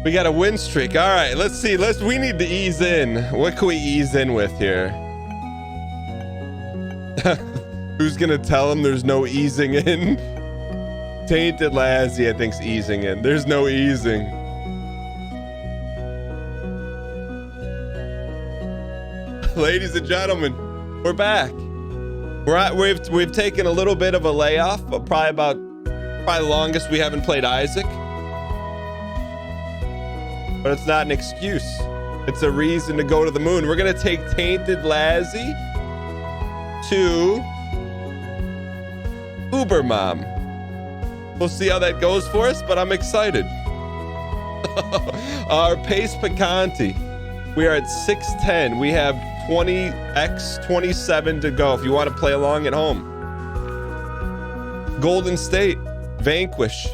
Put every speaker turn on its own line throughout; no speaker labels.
We got a win streak. All right, let's see. We need to ease in. What can we ease in with here? Who's gonna tell him there's no easing in? Tainted Lassie, I think's easing in. There's no easing. Ladies and gentlemen, we're back. We've taken a little bit of a layoff, but probably the longest we haven't played Isaac. But it's not an excuse. It's a reason to go to the moon. We're gonna take Tainted Lassie to Uber Mom. We'll see how that goes for us, but I'm excited. Our pace Picanti. We are at 610. We have 20x27 to go if you want to play along at home. Golden State, Vanquish.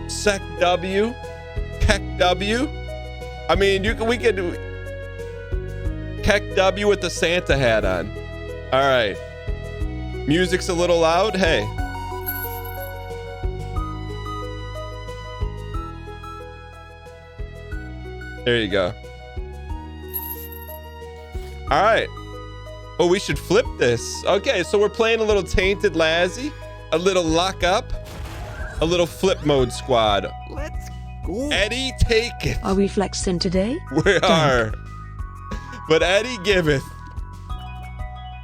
Sec W, Keck W. I mean, we could do Keck W with the Santa hat on. All right. Music's a little loud. Hey. There you go. All right. Oh, we should flip this. Okay, so we're playing a little Tainted Lassie, a little lock up, a little flip mode squad.
Let's go.
Eddie taketh.
Are we flexing today?
We are. But Eddie giveth.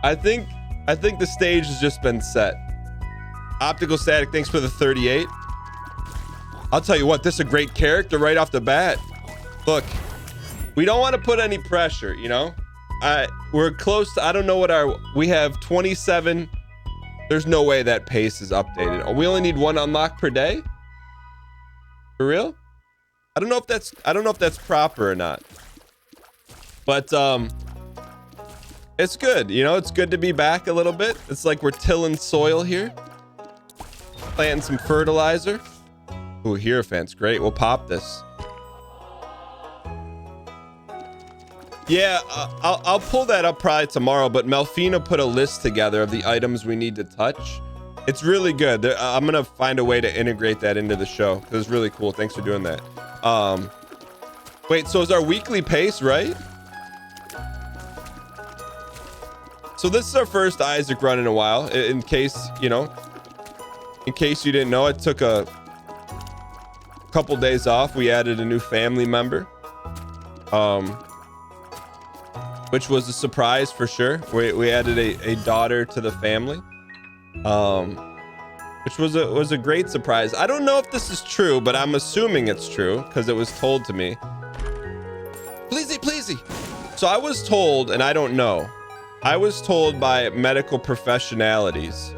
I think the stage has just been set. Optical Static, thanks for the 38. I'll tell you what, this is a great character right off the bat. Look, we don't want to put any pressure, you know? We're close to, I don't know what we have 27. There's no way that pace is updated. We only need one unlock per day? For real? I don't know if that's proper or not. But it's good, you know, it's good to be back a little bit. It's like we're tilling soil here. Planting some fertilizer. Ooh, Hierophant's great. We'll pop this. Yeah, I'll pull that up probably tomorrow, but Melfina put a list together of the items we need to touch. It's really good. I'm gonna find a way to integrate that into the show because it's really cool. Thanks for doing that. Wait, so is our weekly pace right? So this is our first Isaac run in a while. In case you didn't know, it took a couple days off. We added a new family member. Which was a surprise for sure. We added a daughter to the family, which was a great surprise. I don't know if this is true, but I'm assuming it's true because it was told to me. Pleasey. So I was told, and I don't know. I was told by medical professionalities.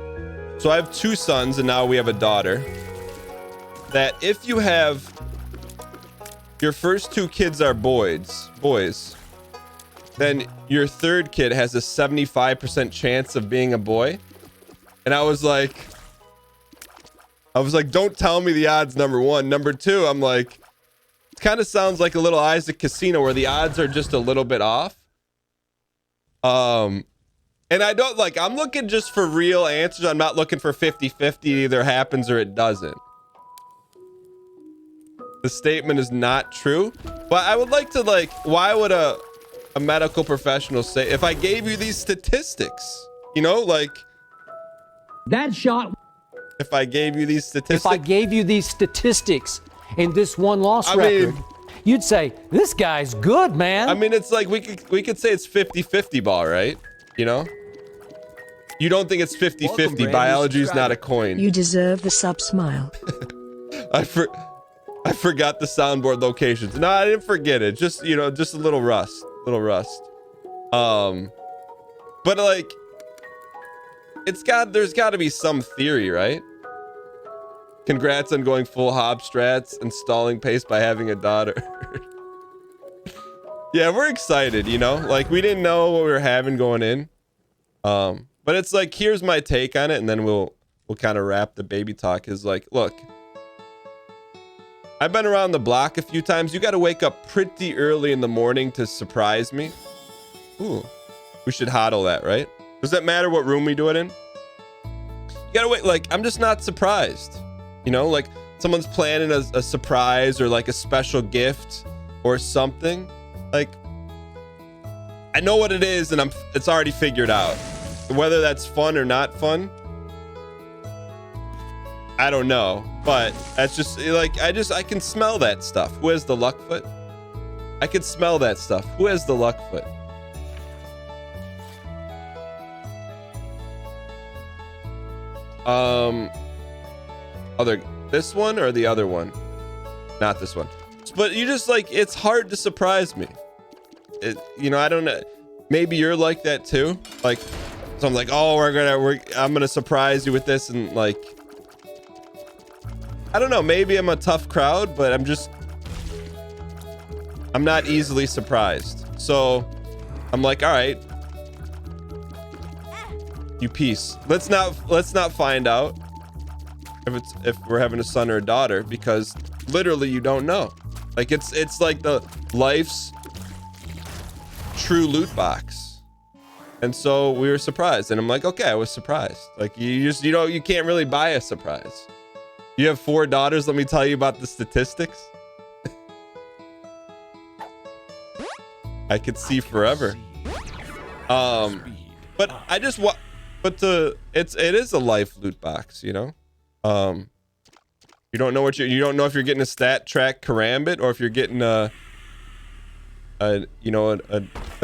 So I have 2 sons, and now we have a daughter. That if you have your first 2 kids are boys. Then your 3rd kid has a 75% chance of being a boy. And I was like, don't tell me the odds, number 1. Number 2, I'm like, it kind of sounds like a little Isaac Casino where the odds are just a little bit off. And I don't I'm looking just for real answers. I'm not looking for 50-50. It either happens or it doesn't. The statement is not true. But I would like to why would a medical professional say, if I gave you these statistics, you know,
That shot.
if I gave you these statistics,
If I gave you these statistics in this one loss record, you'd say, this guy's good, man.
I mean, it's like we could say it's 50-50 ball, right? You know? You don't think it's 50-50. Biology is not a coin.
You deserve the sub smile.
I forgot the soundboard locations. No, I didn't forget it. Just, you know, just a little rust. But there's got to be some theory, right? Congrats on going full Hob strats and stalling pace by having a daughter. Yeah, we're excited, you know? We didn't know what we were having going in. But it's here's my take on it, and then we'll kind of wrap the baby talk. Is look, I've been around the block a few times. You got to wake up pretty early in the morning to surprise me. Ooh, we should hodl that, right? Does that matter what room we do it in? You gotta wait. I'm just not surprised. You know, like someone's planning a surprise or like a special gift or something. Like, I know what it is and it's already figured out. Whether that's fun or not fun, I don't know. But that's just like, I can smell that stuff. Who has the luck foot? I can smell that stuff. Who has the luck foot? This one or the other one? Not this one. But you just like, it's hard to surprise me. You know, I don't know. Maybe you're like that too. Like, so I'm like, oh, I'm gonna surprise you with this, and like, I don't know. Maybe I'm a tough crowd, but I'm not easily surprised. So I'm like, all right, you piece. Let's not find out if we're having a son or a daughter, because literally you don't know. Like it's like the life's true loot box. And so we were surprised, and I'm like, okay, I was surprised. Like you can't really buy a surprise. You have 4 daughters. Let me tell you about the statistics. I could see forever. But I just want, it is a life loot box, you know. You don't know you don't know if you're getting a stat track karambit or if you're getting a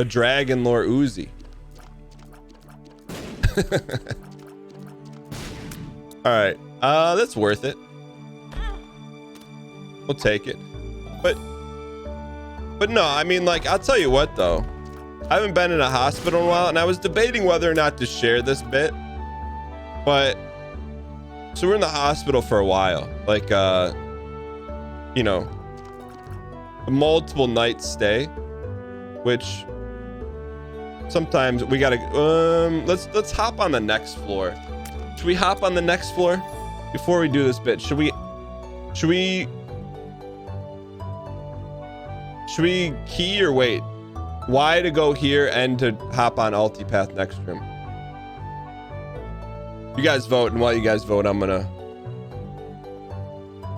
dragon lore Uzi. All right, that's worth it. We'll take it. But no, I mean, like, I'll tell you what though, I haven't been in a hospital in a while, and I was debating whether or not to share this bit. But so we're in the hospital for a while, like you know, a multiple night stay, which sometimes we gotta let's hop on the next floor. Should we hop on the next floor before we do this bit? Should we key or wait? Why to go here and to hop on Altipath next room? You guys vote, and while you guys vote, I'm gonna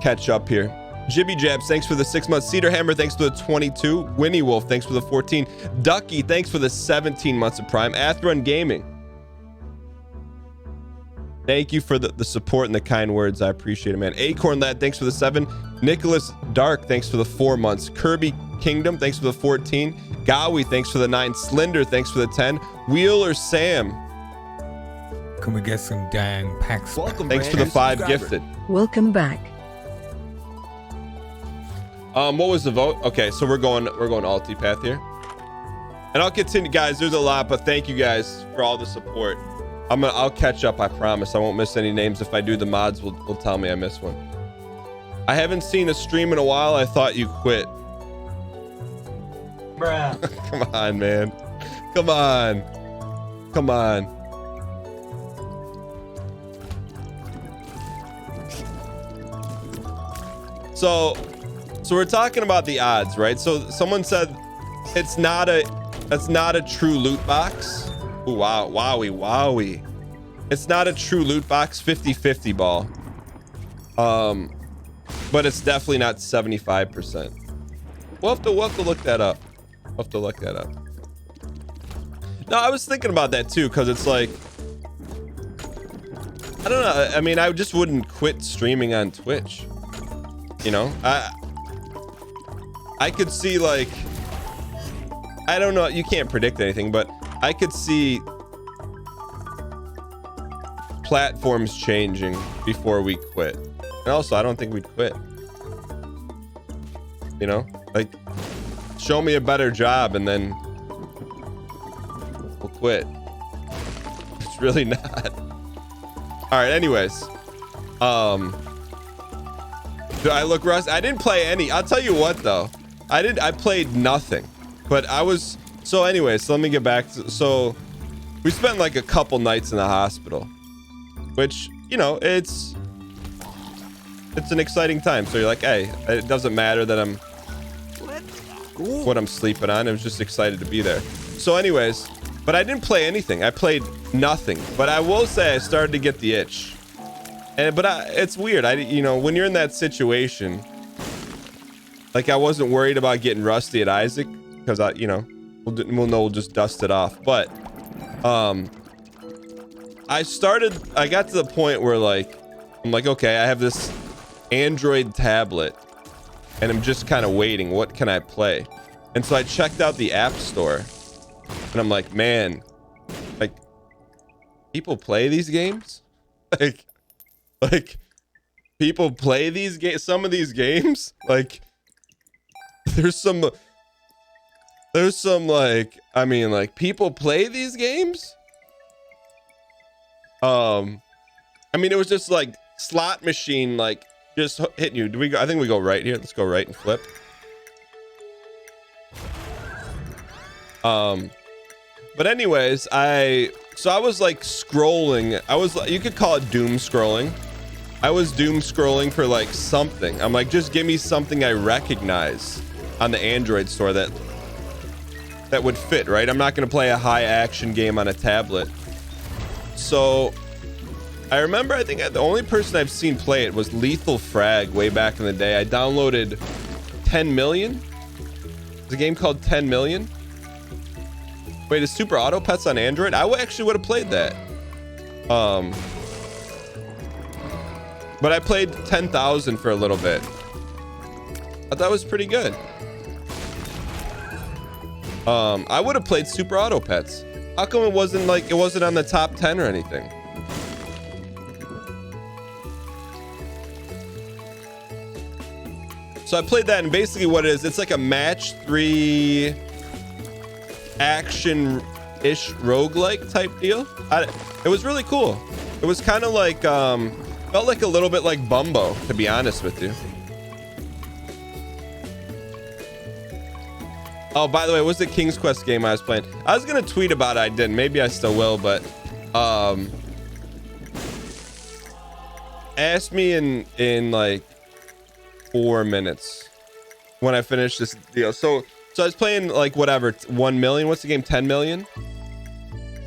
catch up here. Jibby Jabs, thanks for the 6 months. Cedar Hammer, thanks for the 22. Winnie Wolf, thanks for the 14. Ducky, thanks for the 17 months of Prime. Athrun Gaming, thank you for the support and the kind words. I appreciate it, man. Acorn Lad, thanks for the 7. Nicholas Dark, thanks for the 4 months. Kirby Kingdom, thanks for the 14. Gawi, thanks for the 9. Slender, thanks for the 10. Wheeler Sam,
can we get some dang packs?
welcome. Thanks for the 5 gifted.
Welcome back.
What was the vote? Okay, so we're going Altipath here, and I'll continue, guys. There's a lot, but thank you guys for all the support. I'll catch up. I promise. I won't miss any names. If I do, the mods will tell me I missed one. I haven't seen a stream in a while. I thought you quit.
Bruh.
Come on, man. Come on. Come on. So we're talking about the odds, right? So someone said that's not a true loot box. Ooh, wow, wowie. It's not a true loot box, 50-50 ball. But it's definitely not 75%. We'll have to look that up. No, I was thinking about that too, because it's like, I don't know. I mean, I just wouldn't quit streaming on Twitch. You know, I could see, like, I don't know, you can't predict anything, but I could see platforms changing before we quit. And also, I don't think we'd quit. You know, like, show me a better job and then we'll quit. It's really not. All right, anyways. Do I look rusty? I didn't play any. I'll tell you what though. I played nothing. But I was, so anyways, so let me get back to, so we spent like a couple nights in the hospital, which, you know, it's an exciting time. So you're like, hey, it doesn't matter that what I'm sleeping on. I was just excited to be there. So anyways, but I didn't play anything. I played nothing. But I will say I started to get the itch. But it's weird. You know, when you're in that situation, like I wasn't worried about getting rusty at Isaac because you know, we'll know we'll just dust it off. But I got to the point where like, I'm like, okay, I have this Android tablet and I'm just kind of waiting. What can I play? And so I checked out the App Store and I'm like, man, like people play these games? Like people play these games, some of these games? Like there's some like, I mean, like people play these games? I mean, it was just like slot machine, like just hitting you. Do we go? I think we go right here. Let's go right and flip. But anyways, I was like scrolling. You could call it doom scrolling. I was doom scrolling for like something. I'm like, just give me something I recognize on the Android store that would fit, right? I'm not going to play a high action game on a tablet. So I remember, I think the only person I've seen play it was Lethal Frag way back in the day. I downloaded 10 Million. There's a game called 10 Million. Wait, is Super Auto Pets on Android? I actually would have played that. But I played 10,000 for a little bit. I thought that was pretty good. I would have played Super Auto Pets. How come it wasn't on the top 10 or anything? So I played that, and basically what it is, it's like a match 3 action-ish roguelike type deal. It was really cool. It was kind of like, felt like a little bit like Bumbo, to be honest with you. Oh, by the way, what was the King's Quest game I was playing? I was gonna tweet about it. I didn't. Maybe I still will, but ask me in like 4 minutes when I finish this deal. So I was playing like whatever, 1 million. What's the game? 10 million?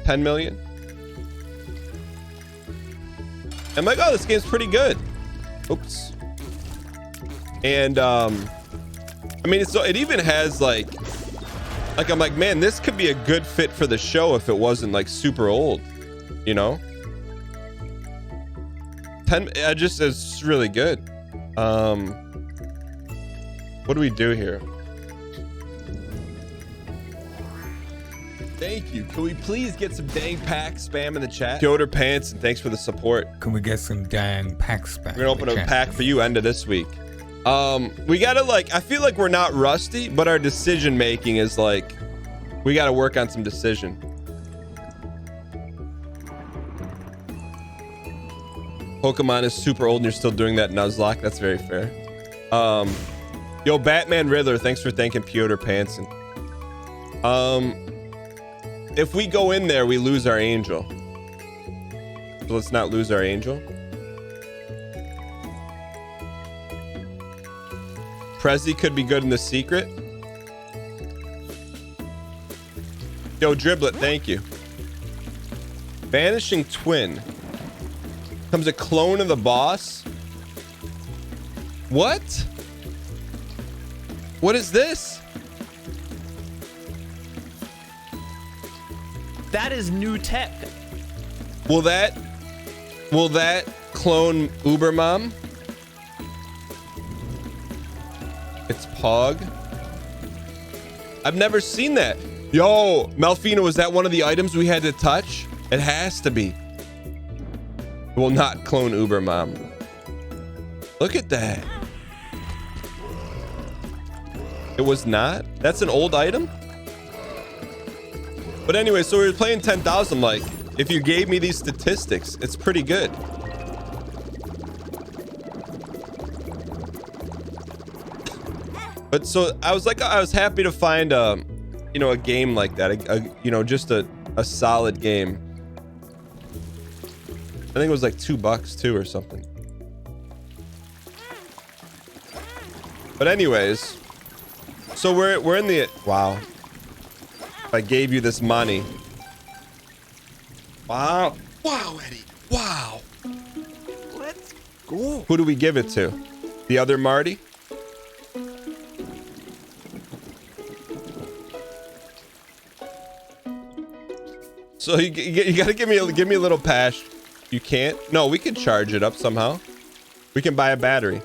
10 million? I'm like, oh, this game's pretty good. Oops. And I mean, it even has like I'm like, man, this could be a good fit for the show if it wasn't like super old, you know? It's really good. What do we do here? Thank you. Can we please get some dang pack spam in the chat? Piotr Pants, and thanks for the support.
Can we get some dang pack spam?
We're gonna open a pack for you end of this week. We gotta I feel like we're not rusty, but our decision making is like, we gotta work on some decision. Pokemon is super old and you're still doing that Nuzlocke. That's very fair. Yo, Batman Riddler, thanks for thanking Piotr Panson. If we go in there, we lose our angel. So let's not lose our angel. Prezi could be good in the secret. Yo, Driblet, thank you. Vanishing Twin. Comes a clone of the boss. What? What is this?
That is new tech.
Will that clone Ubermom? It's Pog. I've never seen that. Yo, Malfino, is that one of the items we had to touch? It has to be. It will not clone Ubermom. Look at that. It was not? That's an old item? But anyway, so we were playing 10,000. Like, if you gave me these statistics, it's pretty good. But so I was happy to find a game like that, just a solid game. I think it was like $2 too or something. But anyways, so we're in the, wow. If I gave you this money. Wow. Wow, Eddie. Wow.
Let's
Who do we give it to? The other Marty? So you gotta give me a little pass. You can't? No, we can charge it up somehow. We can buy a battery.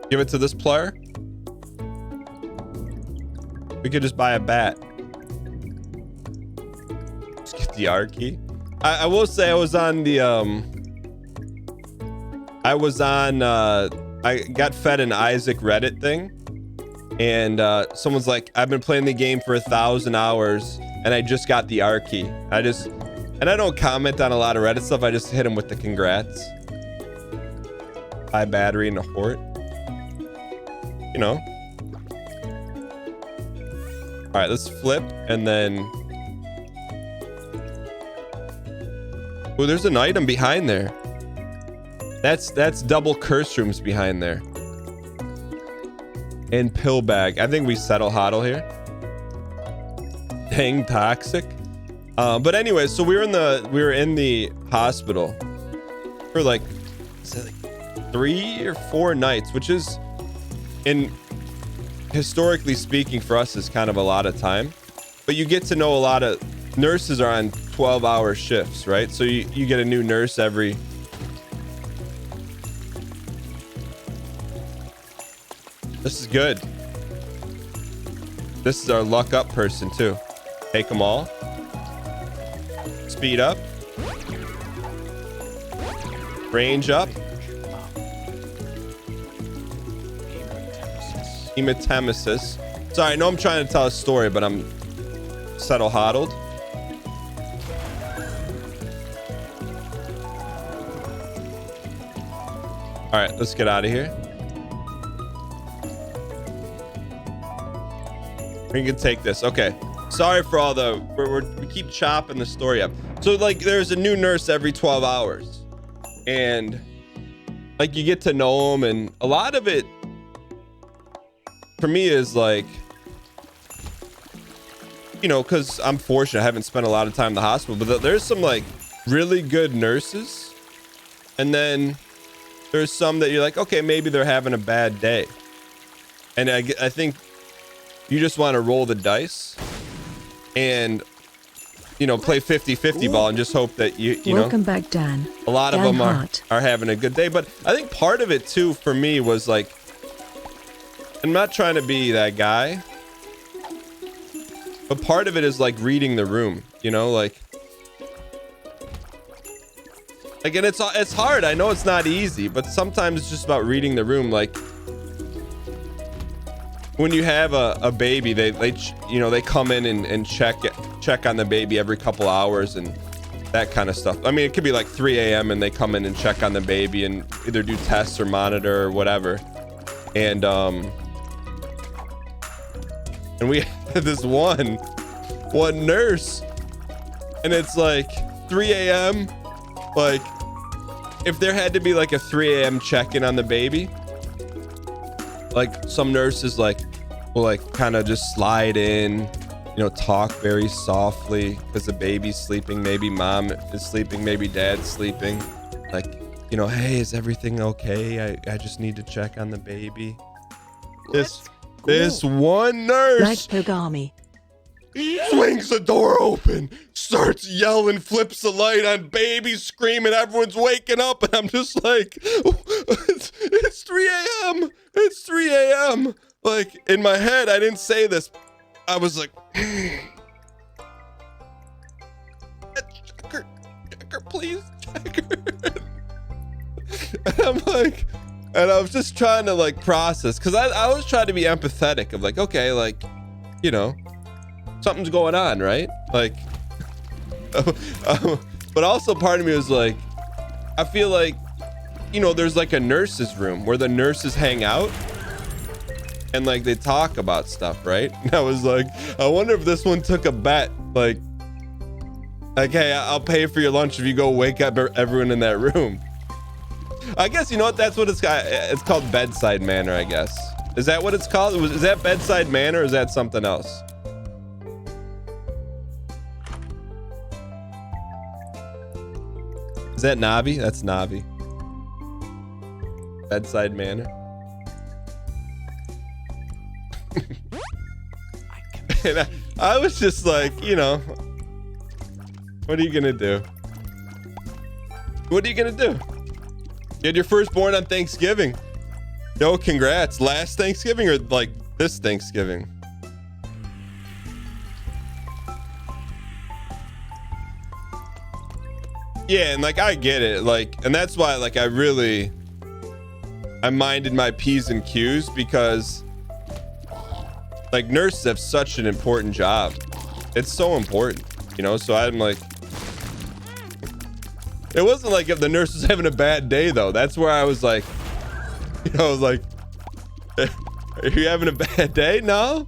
Give it to this player. We could just buy a bat. Just get the R key. I will say I was on the I got fed an Isaac Reddit thing, and someone's like, I've been playing the game for 1,000 hours and I just got the R key. I don't comment on a lot of Reddit stuff. I just hit him with the congrats. Buy battery and a hort. You know. All right, let's flip and then. Oh, there's an item behind there. That's double curse rooms behind there. And pill bag. I think we settle hodl here. Dang toxic. But anyway, so we were in the hospital for like 3 or 4 nights, which is, in historically speaking, for us is kind of a lot of time. But you get to know a lot of nurses are on 12-hour shifts, right? So you get a new nurse every. This is good. This is our luck up person too. Take them all. Speed up. Range up. Hematemesis. Sorry, I know I'm trying to tell a story, but I'm settle hodled. All right, let's get out of here. We can take this. Okay. Sorry for all the we keep chopping the story up. So like there's a new nurse every 12 hours. And like you get to know them, and a lot of it for me is like, you know, because I'm fortunate, I haven't spent a lot of time in the hospital, but there's some like really good nurses, and then there's some that you're like, okay, maybe they're having a bad day, and I think you just want to roll the dice and, you know, play 50-50 ball and just hope that you
Welcome
know,
back, Dan.
a lot
Dan
of them
Hart.
are having a good day. But I think part of it too for me was like, I'm not trying to be that guy, but part of it is like reading the room, you know, like and it's hard. I know it's not easy, but sometimes it's just about reading the room. Like when you have a baby, they you know, they come in and check on the baby every couple hours and that kind of stuff. I mean, it could be like 3 a.m. and they come in and check on the baby and either do tests or monitor or whatever. And we had this one nurse, and it's like 3 a.m. Like if there had to be like a 3 a.m. check-in on the baby, like some nurses like will like kind of just slide in, you know, talk very softly because the baby's sleeping, maybe mom is sleeping, maybe dad's sleeping, like, you know, hey, is everything okay? I just need to check on the baby. This one nurse
Like Pogami.
swings the door open, starts yelling, flips the light on, baby screaming, everyone's waking up, and I'm just like, it's 3 a.m. It's 3 a.m. Like in my head, I didn't say this. I was like, check her, please, check her. And I'm like, and I was just trying to like process, because I was trying to be empathetic of like, okay, like, you know, something's going on, right? Like, but also part of me was like, I feel like, you know, there's like a nurse's room where the nurses hang out and like they talk about stuff, right? And I was like, I wonder if this one took a bet, like, hey, I'll pay for your lunch if you go wake up everyone in that room. I guess, you know what, that's what it's called, bedside manner, I guess. Is that what it's called? Is that bedside manner, or is that something else? Is that Navi? That's Navi. Bedside manner. And I was just like, you know, what are you gonna do? What are you gonna do? You had your firstborn on Thanksgiving. Yo, congrats. Last Thanksgiving or like this Thanksgiving? Yeah, and like I get it, like, and that's why like I minded my P's and Q's, because like nurses have such an important job. It's so important, you know. So I'm like, it wasn't like if the nurse was having a bad day though. That's where I was like, you know, I was like, are you having a bad day? No,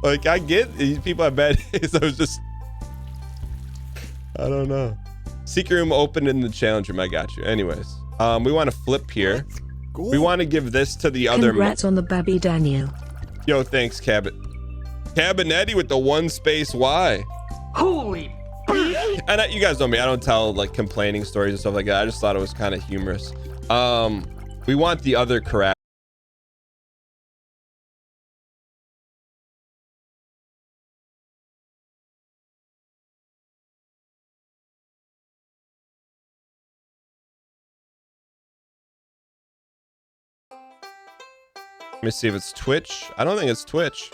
like I get people have bad days. I was just, I don't know. Secret room open in the challenge room. I got you. Anyways, we want to flip here. We want to give this to the other.
Congrats on the baby, Daniel.
Yo, thanks, Cabinetti with the 1 space Y.
Holy.
And you guys know me. I don't tell like complaining stories and stuff like that. I just thought it was kind of humorous. We want the other correct. Let me see if it's Twitch. I don't think it's Twitch.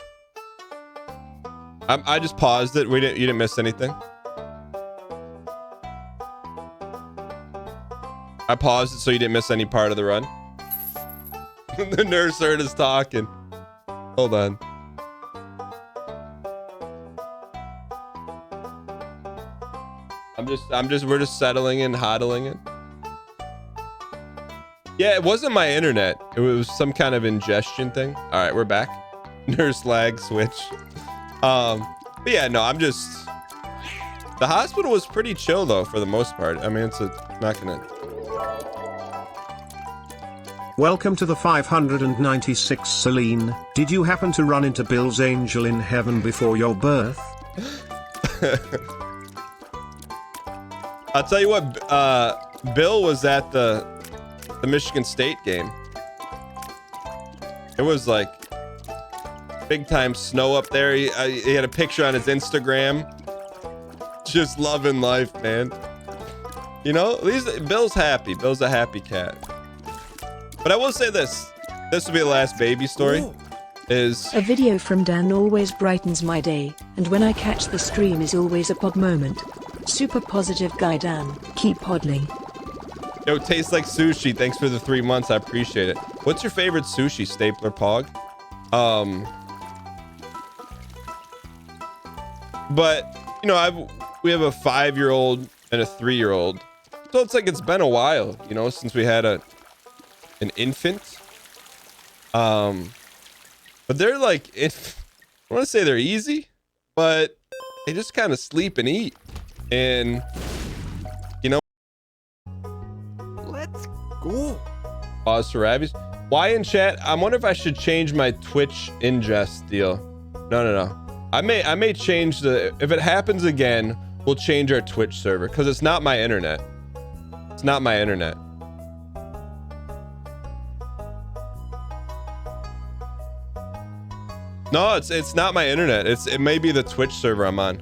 I just paused it. You didn't miss anything. I paused it so you didn't miss any part of the run. The nurse heard us talking. Hold on. We're just settling in, hodling it. Yeah, it wasn't my internet. It was some kind of ingestion thing. All right, we're back. Nurse lag switch. But yeah, no, the hospital was pretty chill though for the most part. I mean, it's not gonna.
Welcome to the 596 Celine. Did you happen to run into Bill's angel in heaven before your birth?
I'll tell you what, Bill was at the Michigan State game. It was like big time snow up there. He had a picture on his Instagram. Just loving life, man. You know, at least Bill's happy. Bill's a happy cat. But I will say this. This will be the last baby story. Is
A video from Dan always brightens my day, and when I catch the stream is always a pod moment. Super positive guy Dan. Keep poddling.
Yo, tastes like sushi. Thanks for the 3 months. I appreciate it. What's your favorite sushi, Stapler Pog? But you know, we have a 5-year-old and a 3-year-old, so it's like it's been a while, you know, since we had an infant. But they're like, I want to say they're easy, but they just kind of sleep and eat, and you know.
Let's go.
Pause for Rabbies. Why in chat? I wonder if I should change my Twitch ingest deal. No. I may change if it happens again, we'll change our Twitch server because it's not my internet. It's not my internet. No, it's not my internet. It may be the Twitch server I'm on.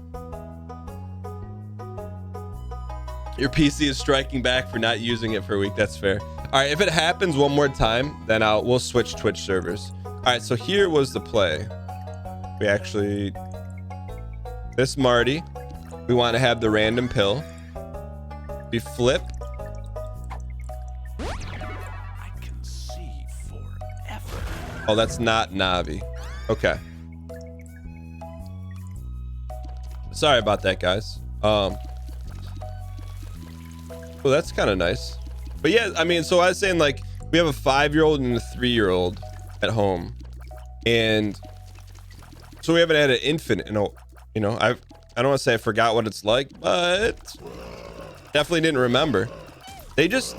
Your PC is striking back for not using it for a week. That's fair. All right, if it happens one more time, then we'll switch Twitch servers. All right, so here was the play. This Marty, we want to have the random pill. We flip.
I can see forever.
Oh, that's not Navi. Okay. Sorry about that, guys. Well, that's kind of nice. But yeah, I mean, so I was saying, like, we have a 5-year-old and a 3-year-old at home, and so we haven't had an infant in a, you know, I don't want to say I forgot what it's like, but definitely didn't remember. They just,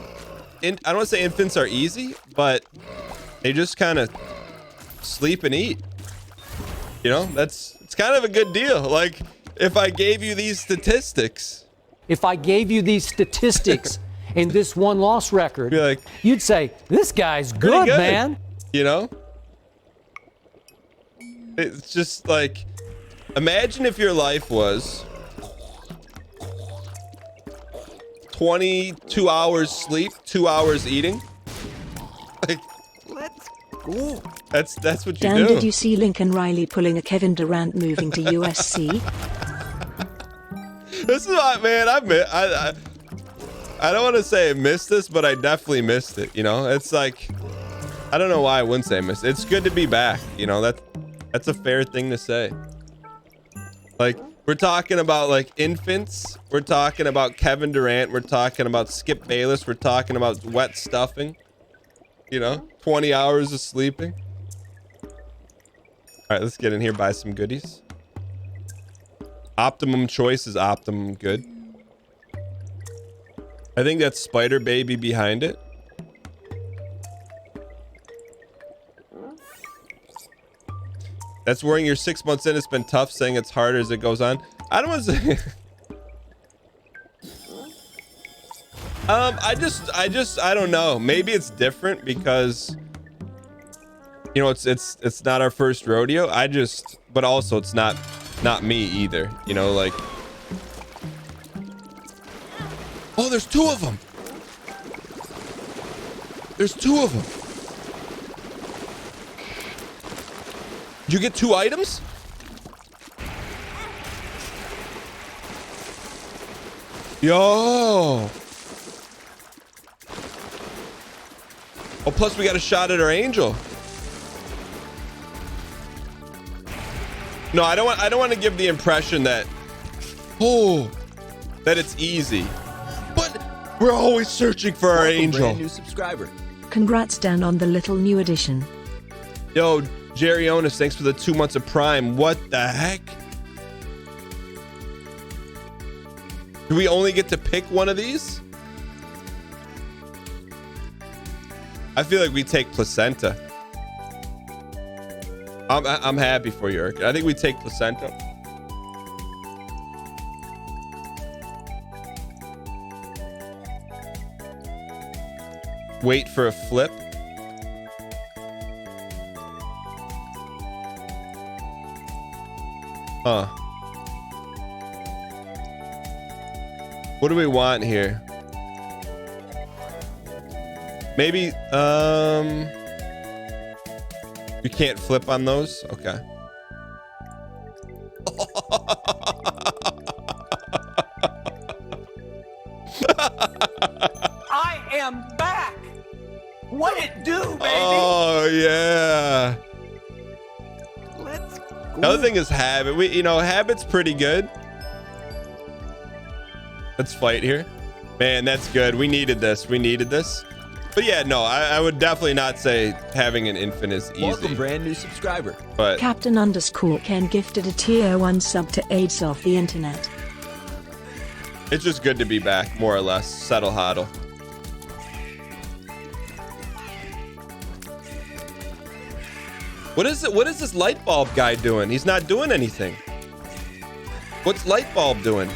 I don't want to say infants are easy, but they just kind of sleep and eat. You know, it's kind of a good deal. Like, if I gave you these statistics.
and this one-loss record,
Be like,
you'd say, this guy's
pretty
good,
good,
man.
you know? It's just like, imagine if your life was 22 hours sleep, 2 hours eating. Like,
Let's go.
that's what you
Dan,
do.
did you see Lincoln Riley pulling a Kevin Durant moving to USC?
This is what, man, I don't want to say I missed this, but I definitely missed it. You know, it's like, I don't know why I wouldn't say I missed it. It's good to be back. You know, that's a fair thing to say. Like, we're talking about like infants. We're talking about Kevin Durant. We're talking about Skip Bayless. We're talking about wet stuffing. You know, 20 hours of sleeping. All right, let's get in here, buy some goodies. Optimum choice is optimum good. I think that's Spider Baby behind it. That's worrying. You're 6 months in. It's been tough, saying it's harder as it goes on. I don't want to say. I don't know. Maybe it's different because, you know, it's not our first rodeo. But also it's not me either. You know, like. Oh, there's two of them. There's two of them. Did you get 2 items? Yo. Oh, plus we got a shot at our angel. No, I don't want to give the impression that that it's easy. But we're always searching for our angel.
Brand new subscriber.
Congrats, Dan, on the little new addition.
Yo, Jerry Onus, thanks for the 2 months of Prime. What the heck? Do we only get to pick one of these? I feel like we take placenta. I'm happy for you, Eric. I think we take placenta. Wait for a flip. Huh. What do we want here? Maybe, you can't flip on those? Okay.
I am back. What it do, baby?
Oh, yeah.
Let's go.
The other thing is habit. Habit's pretty good. Let's fight here. Man, that's good. We needed this. But yeah, no, I would definitely not say having an infant is easy.
Welcome, brand new subscriber.
But
Captain_Ken gifted a tier 1 sub to AIDS off the internet.
it's just good to be back, more or less. Settle hodl. What is this light bulb guy doing? He's not doing anything. What's light bulb doing?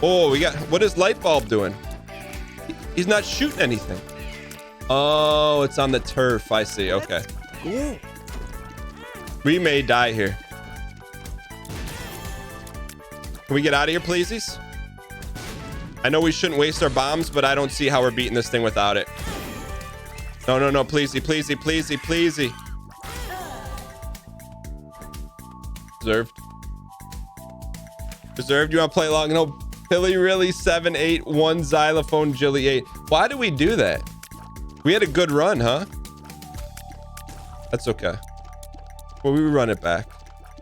Oh, what is light bulb doing? He's not shooting anything. Oh, it's on the turf. I see. Okay.
Go.
We may die here. Can we get out of here, pleasies? I know we shouldn't waste our bombs, but I don't see how we're beating this thing without it. No, pleasy. Deserved. You want to play along? No. Pilly really 781 xylophone Jilly 8. Why did we do that? We had a good run, huh? That's okay. Well, we run it back.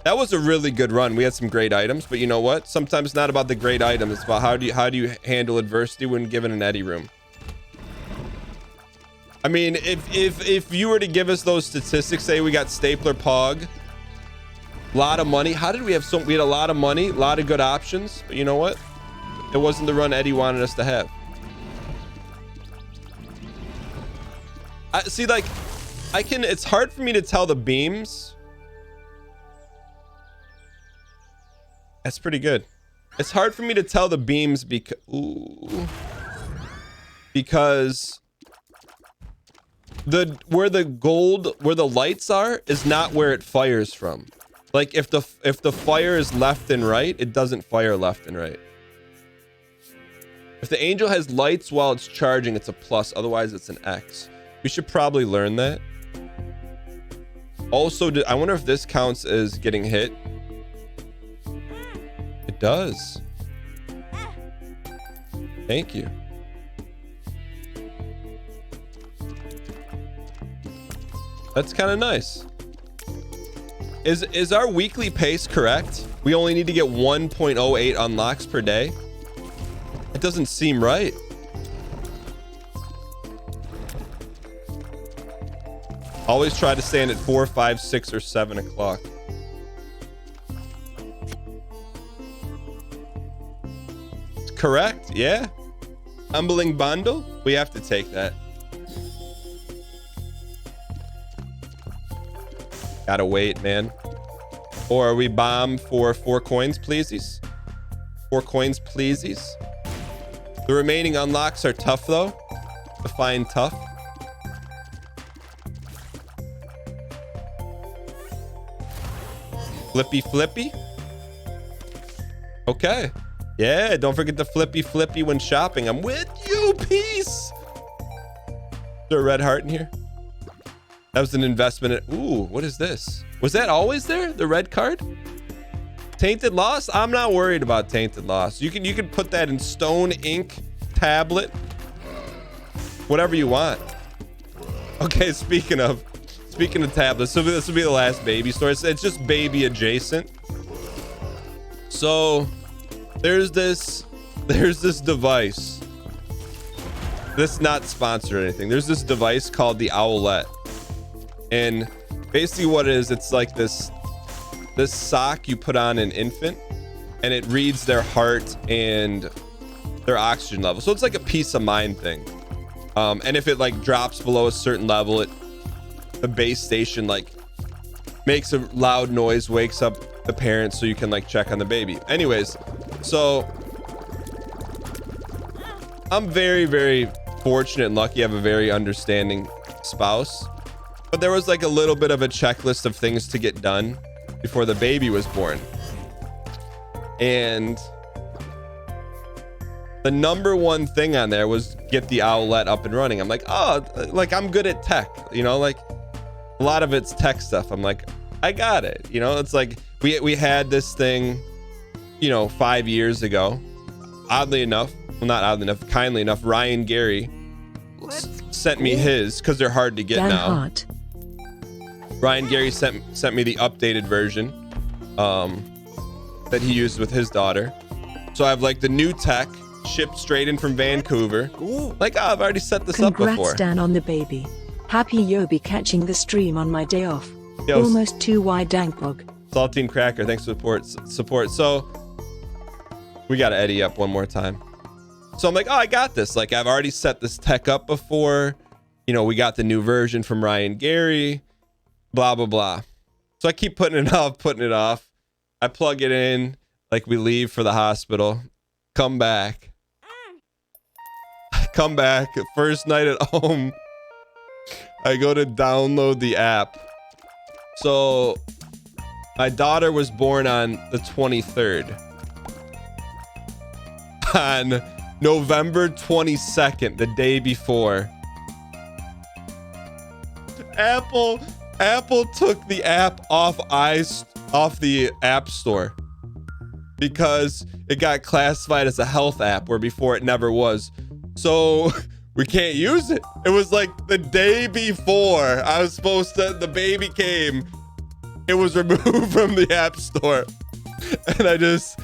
That was a really good run. We had some great items, but you know what? Sometimes it's not about the great items. It's about how do you handle adversity when given an Eddie room. I mean, if you were to give us those statistics, say we got Stapler Pog, lot of money. How did we have we had a lot of money, a lot of good options, but you know what? It wasn't the run Eddie wanted us to have. It's hard for me to tell the beams That's pretty good. It's hard for me to tell the beams because where the lights are is not where it fires from. Like if the fire is left and right, it doesn't fire left and right. If the angel has lights while it's charging, it's a plus. Otherwise, it's an X. We should probably learn that. Also, I wonder if this counts as getting hit. It does. Thank you. That's kind of nice. Is our weekly pace correct? We only need to get 1.08 unlocks per day. It doesn't seem right. Always try to stand at 4, 5, 6, or 7 o'clock. Correct, yeah. Humbling bundle, we have to take that. Gotta wait, man. Or are we bomb for 4 coins, pleasies? 4 coins, pleasies. The remaining unlocks are tough, though. Define tough. Flippy flippy. Okay. Yeah, don't forget the flippy flippy when shopping. I'm with you. Peace. Is there a red heart in here? That was an investment. Ooh, what is this? Was that always there? The red card? Tainted Lost? I'm not worried about Tainted Lost. You can put that in stone ink tablet. Whatever you want. Okay, speaking of tablets, so this will be the last baby story. It's just baby adjacent. So there's this device. This is not sponsored or anything. There's this device called the Owlette. And basically what it is, it's like this sock you put on an infant and it reads their heart and their oxygen level. So it's like a peace of mind thing. And if it like drops below a certain level, the base station like makes a loud noise, wakes up the parents so you can like check on the baby. Anyways, so I'm very, very fortunate and lucky. I have a very understanding spouse. But there was like a little bit of a checklist of things to get done before the baby was born. And the number one thing on there was get the Owlette up and running. I'm like, oh, like I'm good at tech, you know, like a lot of it's tech stuff. I'm like, I got it. You know, it's like we had this thing, you know, 5 years ago. Oddly enough, well, not oddly enough, kindly enough, Ryan Gary sent me his because they're hard to get now. Ryan Gary sent me the updated version that he used with his daughter. So I have like the new tech shipped straight in from Vancouver. Like, oh, I've already set this up before.
Congrats, Dan, on the baby. Happy Yobi catching the stream on my day off.
Yo,
almost 2Y Dankbog.
Saltine Cracker, thanks for support. So we got to Eddie up one more time. So I'm like, oh, I got this. Like, I've already set this tech up before. You know, we got the new version from Ryan Gary. Blah, blah, blah. So I keep putting it off. I plug it in. Like, we leave for the hospital. Come back. First night at home. I go to download the app. So my daughter was born on the 23rd. On November 22nd, the day before, Apple took the app off the App Store because it got classified as a health app where before it never was. So we can't use it. It was like the day before I was supposed to, the baby came, it was removed from the App Store. And I just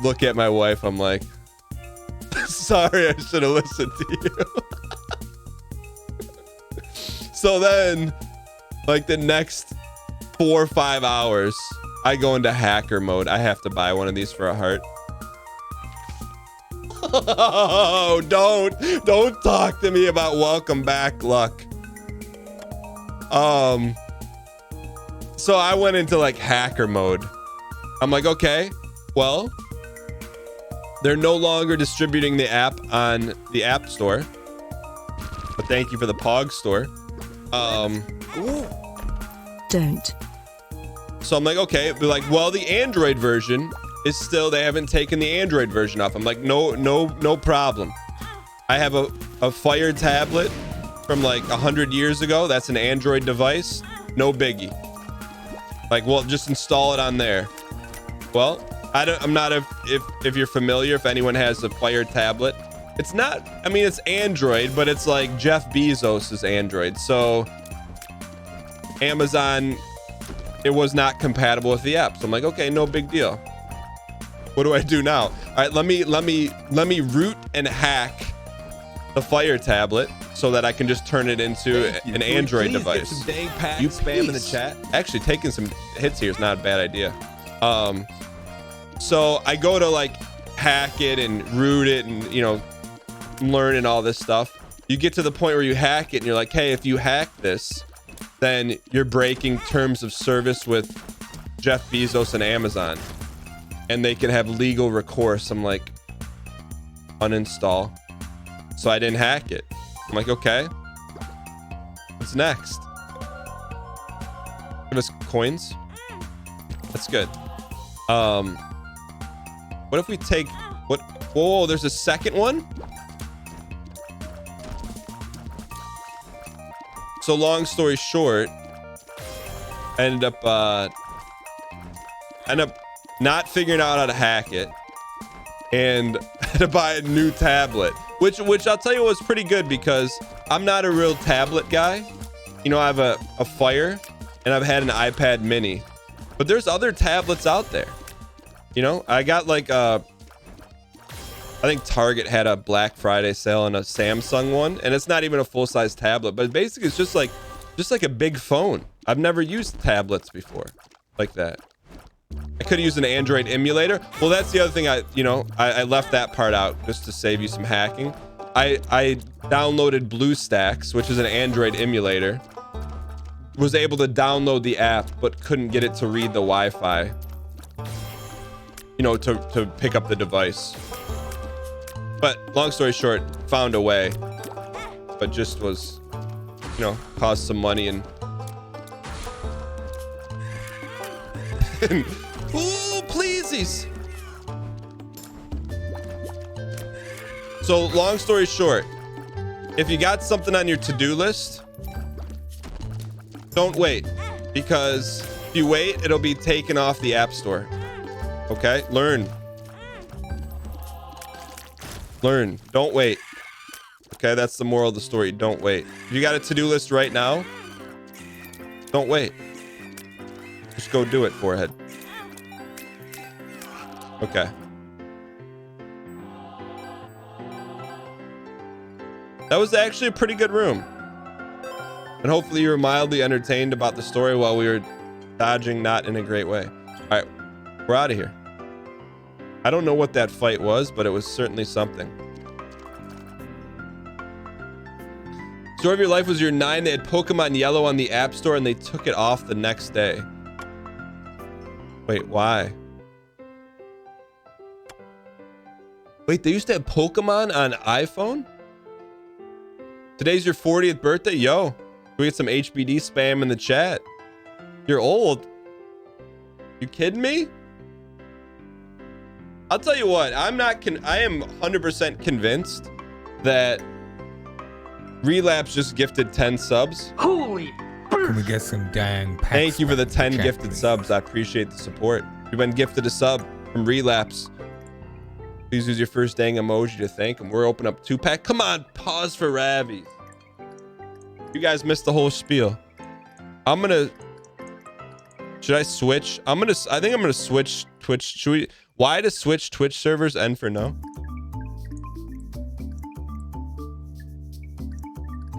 look at my wife. I'm like, sorry, I should have listened to you. So then, like the next 4 or 5 hours, I go into hacker mode. I have to buy one of these for a heart. Oh, don't talk to me about welcome back luck. So I went into like hacker mode I'm like, okay, well, they're no longer distributing the app on the App Store. But thank you for the Pog Store.
Don't.
So I'm like, okay, but like, well, the Android version is still, they haven't taken the Android version off. I'm like, no problem. I have a Fire tablet from like 100 years ago. That's an Android device. No biggie. Like, well, just install it on there. Well, I'm not, if you're familiar, if anyone has a Fire tablet, it's not, I mean, it's Android, but it's like Jeff Bezos's Android. So Amazon, it was not compatible with the app. So I'm like, okay, no big deal. What do I do now? All right, let me root and hack the Fire tablet so that I can just turn it into an Android device. You spam in the chat. Actually, taking some hits here is not a bad idea. So I go to like hack it and root it and, you know, learn and all this stuff. You get to the point where you hack it and you're like, hey, if you hack this, then you're breaking terms of service with Jeff Bezos and Amazon, and they can have legal recourse. I'm like, uninstall. So I didn't hack it. I'm like, okay, what's next? Give us coins. That's good. What if we take what? Whoa, there's a second one. So long story short, I ended up not figuring out how to hack it, and had to buy a new tablet, which I'll tell you was pretty good because I'm not a real tablet guy. You know, I have a Fire and I've had an iPad mini, but there's other tablets out there. You know, I got like I think Target had a Black Friday sale on a Samsung one, and it's not even a full-size tablet, but basically it's just like a big phone. I've never used tablets before like that. I could have used an Android emulator. Well, that's the other thing. I left that part out just to save you some hacking. I downloaded BlueStacks, which is an Android emulator. Was able to download the app, but couldn't get it to read the Wi-Fi. You know, to pick up the device. But long story short, found a way. But just was, you know, cost some money and ooh, pleasies. So long story short, if you got something on your to-do list, don't wait, because if you wait, it'll be taken off the App Store. Okay, learn. Don't wait. Okay, that's the moral of the story. Don't wait. If you got a to-do list right now, don't wait. Just go do it, forehead. Okay. That was actually a pretty good room. And hopefully you were mildly entertained about the story while we were dodging not in a great way. All right, we're out of here. I don't know what that fight was, but it was certainly something. Story of your life was your 9. They had Pokemon Yellow on the App Store and they took it off the next day. Wait, why? Wait, they used to have Pokemon on iPhone? Today's your 40th birthday? Yo, we get some HBD spam in the chat. You're old. You kidding me? I'll tell you what, I am 100% convinced that Relapse just gifted 10 subs.
Holy
Can we get some dang packs?
Thank you for the
in
10
chat,
gifted
please?
subs. I appreciate the support. You've been gifted a sub from Relapse. Please use your first dang emoji to thank him. We're opening up 2-pack. Come on, pause for Ravies. You guys missed the whole spiel. Should I switch? I think I'm gonna switch Twitch. Why to switch Twitch servers? N for no.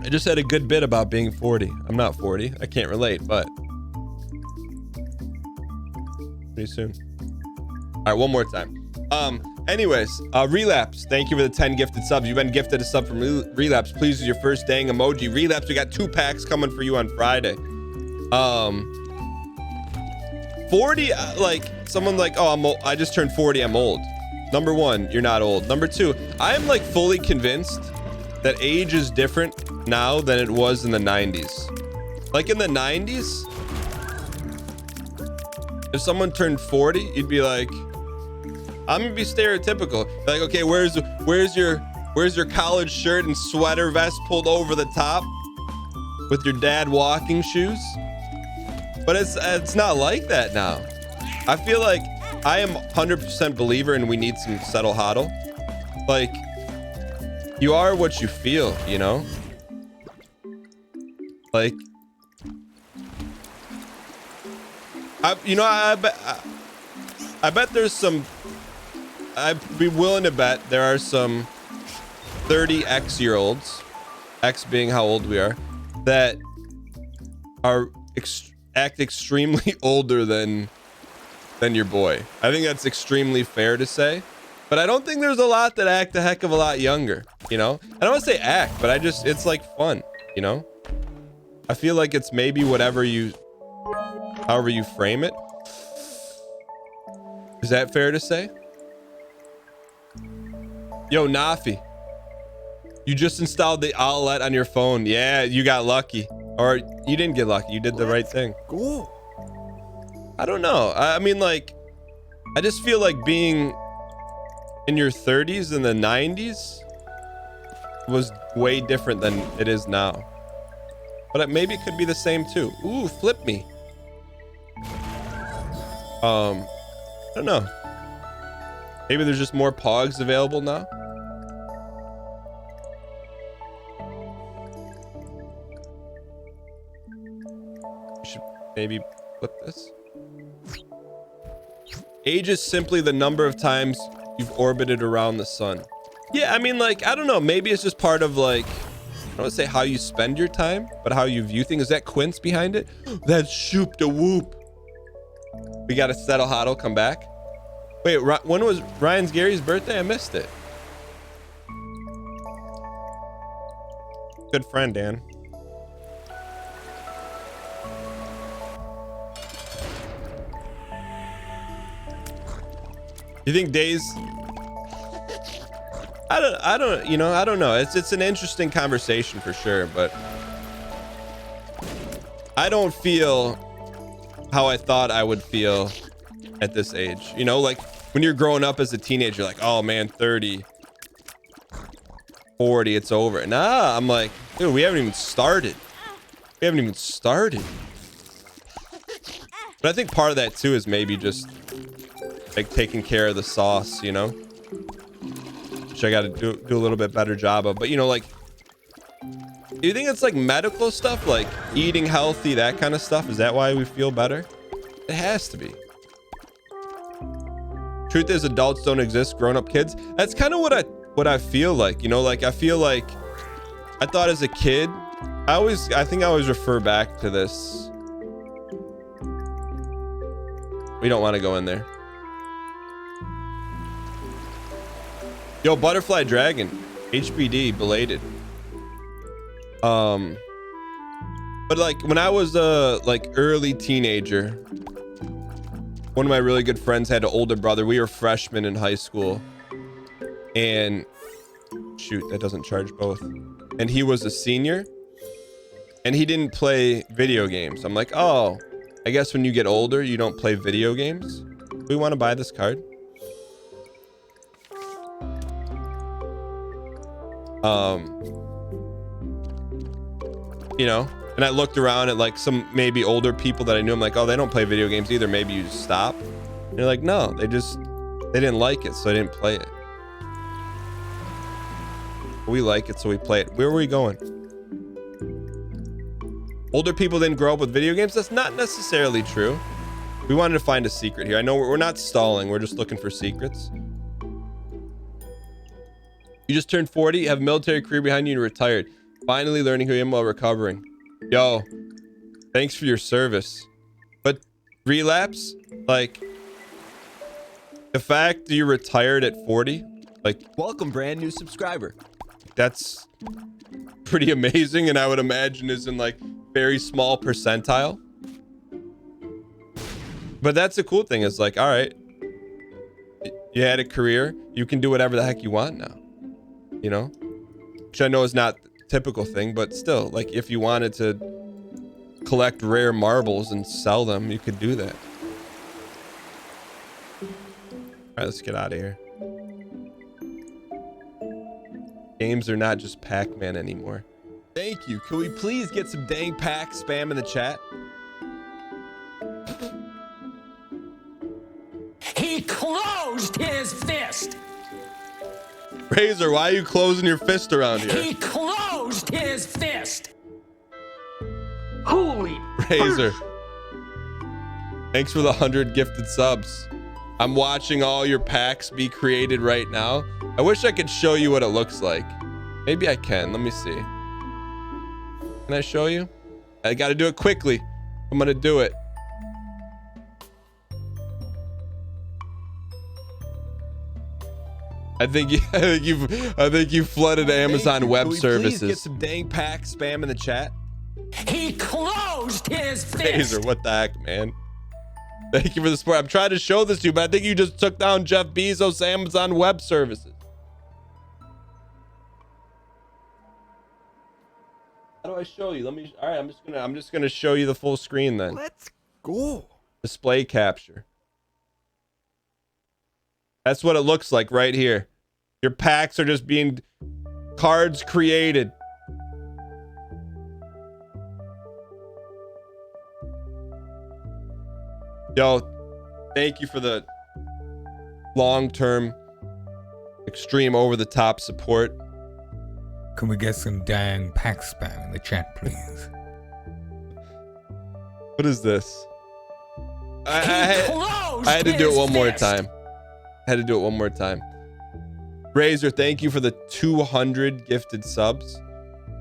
I just had a good bit about being 40. I'm not 40. I can't relate, but pretty soon. All right, one more time. Anyways, Relapse, thank you for the 10 gifted subs. You've been gifted a sub from Relapse. Please use your first dang emoji. Relapse, we got 2 packs coming for you on Friday. 40, like, someone like, oh, I'm old. I just turned 40, I'm old. Number one, you're not old. Number two, I'm like fully convinced that age is different now than it was in the 90s. Like in the 90s, if someone turned 40, you'd be like, I'm gonna be stereotypical. Like, okay, where's your collared shirt and sweater vest pulled over the top with your dad walking shoes? But it's not like that now. I feel like I am 100% believer and we need some settle hodl. Like, you are what you feel, you know? Like, I bet there's some, I'd be willing to bet there are some 30x-year-olds, X being how old we are, that are act extremely older than your boy. I think that's extremely fair to say, but I don't think there's a lot that act a heck of a lot younger, you know? I don't want to say act, but it's like fun, you know? I feel like it's maybe however you frame it. Is that fair to say? Yo, Nafi, you just installed the outlet on your phone. Yeah, you got lucky. Or you didn't get lucky. You did the right thing.
Cool.
I don't know. I mean, like, I just feel like being in your 30s in the 90s was way different than it is now. But maybe it could be the same too. Ooh, flip me. I don't know. Maybe there's just more pogs available now. Should maybe flip this. Age is simply the number of times you've orbited around the sun. Yeah, I mean, like, I don't know. Maybe it's just part of, like, I don't want to say how you spend your time, but how you view things. Is that Quince behind it? That's shoop the whoop. We got to settle hodl, come back. Wait, when was Ryan's Gary's birthday? I missed it. Good friend, Dan. You think days? I don't, you know, I don't know. It's an interesting conversation for sure, but I don't feel how I thought I would feel at this age. You know, like when you're growing up as a teenager, like, oh man, 30, 40, it's over. Nah, I'm like, dude, we haven't even started. We haven't even started. But I think part of that too is maybe just like taking care of the sauce, you know, which I got to do a little bit better job of. But you know, like, do you think it's like medical stuff, like eating healthy, that kind of stuff? Is that why we feel better? It has to be. Truth is, adults don't exist, grown-up kids. That's kind of what I feel like, you know, like I feel like I thought as a kid, I think I always refer back to this. We don't want to go in there. Yo, Butterfly Dragon, HBD, belated. But like when I was like early teenager, one of my really good friends had an older brother. We were freshmen in high school, and shoot, that doesn't charge both. And he was a senior, and he didn't play video games. I'm like, oh, I guess when you get older, you don't play video games. We want to buy this card. You know, and I looked around at like some maybe older people that I knew. I'm like, oh, they don't play video games either. Maybe you just stop. And they're like, no, they didn't like it, so they didn't play it. We like it, so we play it. Where were we going? Older people didn't grow up with video games. That's not necessarily true. We wanted to find a secret here. I know we're not stalling. We're just looking for secrets. You just turned 40, have a military career behind you, and retired. Finally learning who I am while recovering. Yo, thanks for your service. But relapse, like the fact that you retired at 40, like,
Welcome, brand new subscriber.
that's pretty amazing, and I would imagine is in like very small percentile. But that's the cool thing is like, all right, you had a career, you can do whatever the heck you want now, you know, which I know is not the typical thing, but still, like if you wanted to collect rare marbles and sell them, you could do that. All right, let's get out of here. Games are not just Pac-Man anymore. Thank you. Can we please get some dang pack spam in the chat?
He closed his fist.
Razor, why are you closing your fist around here?
He closed his fist. Holy
Razor. Thanks for the 100 gifted subs. I'm watching all your packs be created right now. I wish I could show you what it looks like. Maybe I can. Let me see. Can I show you? I got to do it quickly. I'm going to do it. I think you flooded Amazon Web Services. Please get some dang pack spam in the chat.
He closed his fist.
Razor, what the heck, man? Thank you for the support. I'm trying to show this to you, but I think you just took down Jeff Bezos' Amazon Web Services. How do I show you? Let me. All right, I'm just gonna show you the full screen then.
Let's go.
Display capture. That's what it looks like right here. Your packs are just being cards created. Yo, thank you for the long-term, extreme over-the-top support.
Can we get some dang pack spam in the chat, please?
What is this? I had to do it one more time. I had to do it one more time. Razor, thank you for the 200 gifted subs.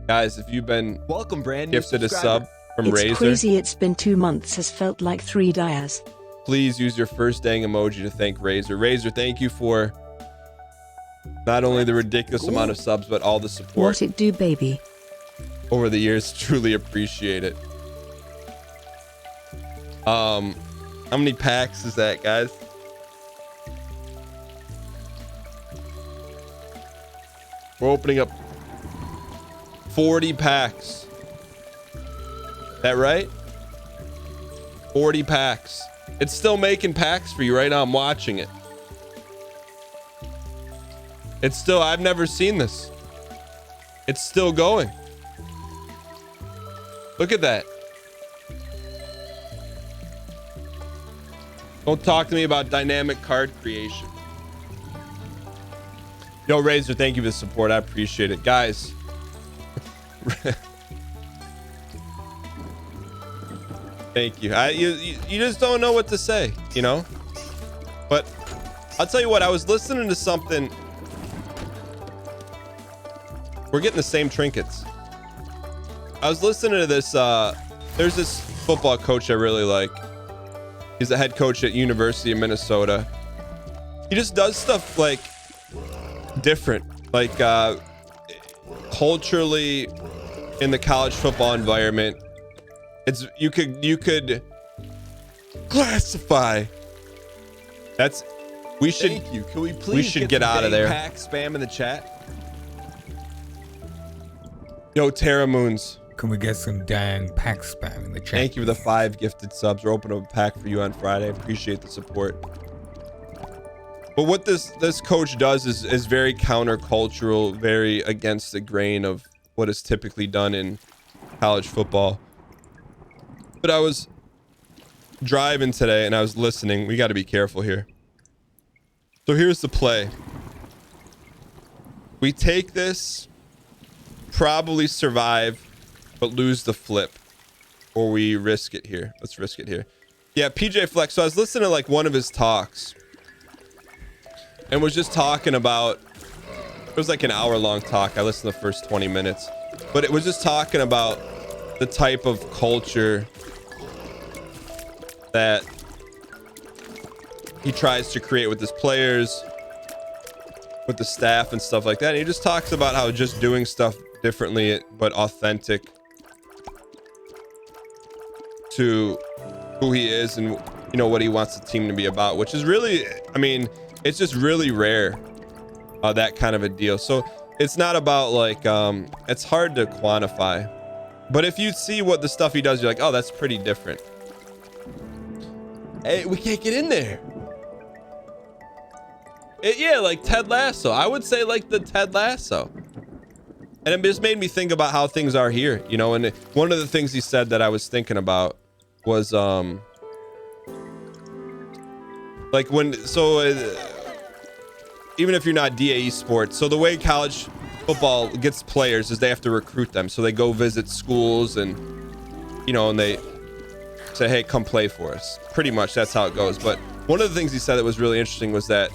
Guys, if you've been
Welcome, brand
gifted a sub from
It's
Razor,
crazy it's been 2 months has felt like 3 days.
please use your first dang emoji to thank Razor. Razor, thank you for not only the ridiculous amount of subs, but all the support
What it do, baby?
over the years. Truly appreciate it. How many packs is that, guys? We're opening up 40 packs. That right? 40 packs. It's still making packs for you right now. I'm watching it. It's still, I've never seen this. It's still going. Look at that. Don't talk to me about dynamic card creation. Yo, Razor, thank you for the support. I appreciate it. Guys. Thank you. You just don't know what to say, you know? But I'll tell you what, I was listening to something. We're getting the same trinkets. I was listening to this. There's this football coach I really like. He's the head coach at University of Minnesota. He just does stuff like different, like culturally in the college football environment. It's you could classify. That's we should. Thank you. Can we please? We should get out of there. Pack spam in the chat. Yo, Terra Moons.
Can we get some dang pack spam in the chat?
Thank you for the 5 gifted subs. We're opening up a pack for you on Friday. Appreciate the support. But what this coach does is very countercultural, very against the grain of what is typically done in college football. But I was driving today and I was listening. We got to be careful here. So here's the play. We take this, probably survive, but lose the flip, or we risk it here. Let's risk it here. Yeah, PJ Flex. So I was listening to like one of his talks and was just talking about, it was like an hour-long talk. I listened to the first 20 minutes, but it was just talking about the type of culture that he tries to create with his players, with the staff and stuff like that. And he just talks about how just doing stuff differently but authentic to who he is and you know, what he wants the team to be about, which is really, I mean, it's just really rare, that kind of a deal. So it's not about like, it's hard to quantify, but if you see what the stuff he does, you're like, oh, that's pretty different. Hey, we can't get in there. Yeah, like Ted Lasso. I would say like the Ted Lasso. And it just made me think about how things are here, you know. And one of the things he said that I was thinking about was like when, so even if you're not DAE sports, so the way college football gets players is they have to recruit them. So they go visit schools and, you know, and they say, hey, come play for us. Pretty much that's how it goes. But one of the things he said that was really interesting was that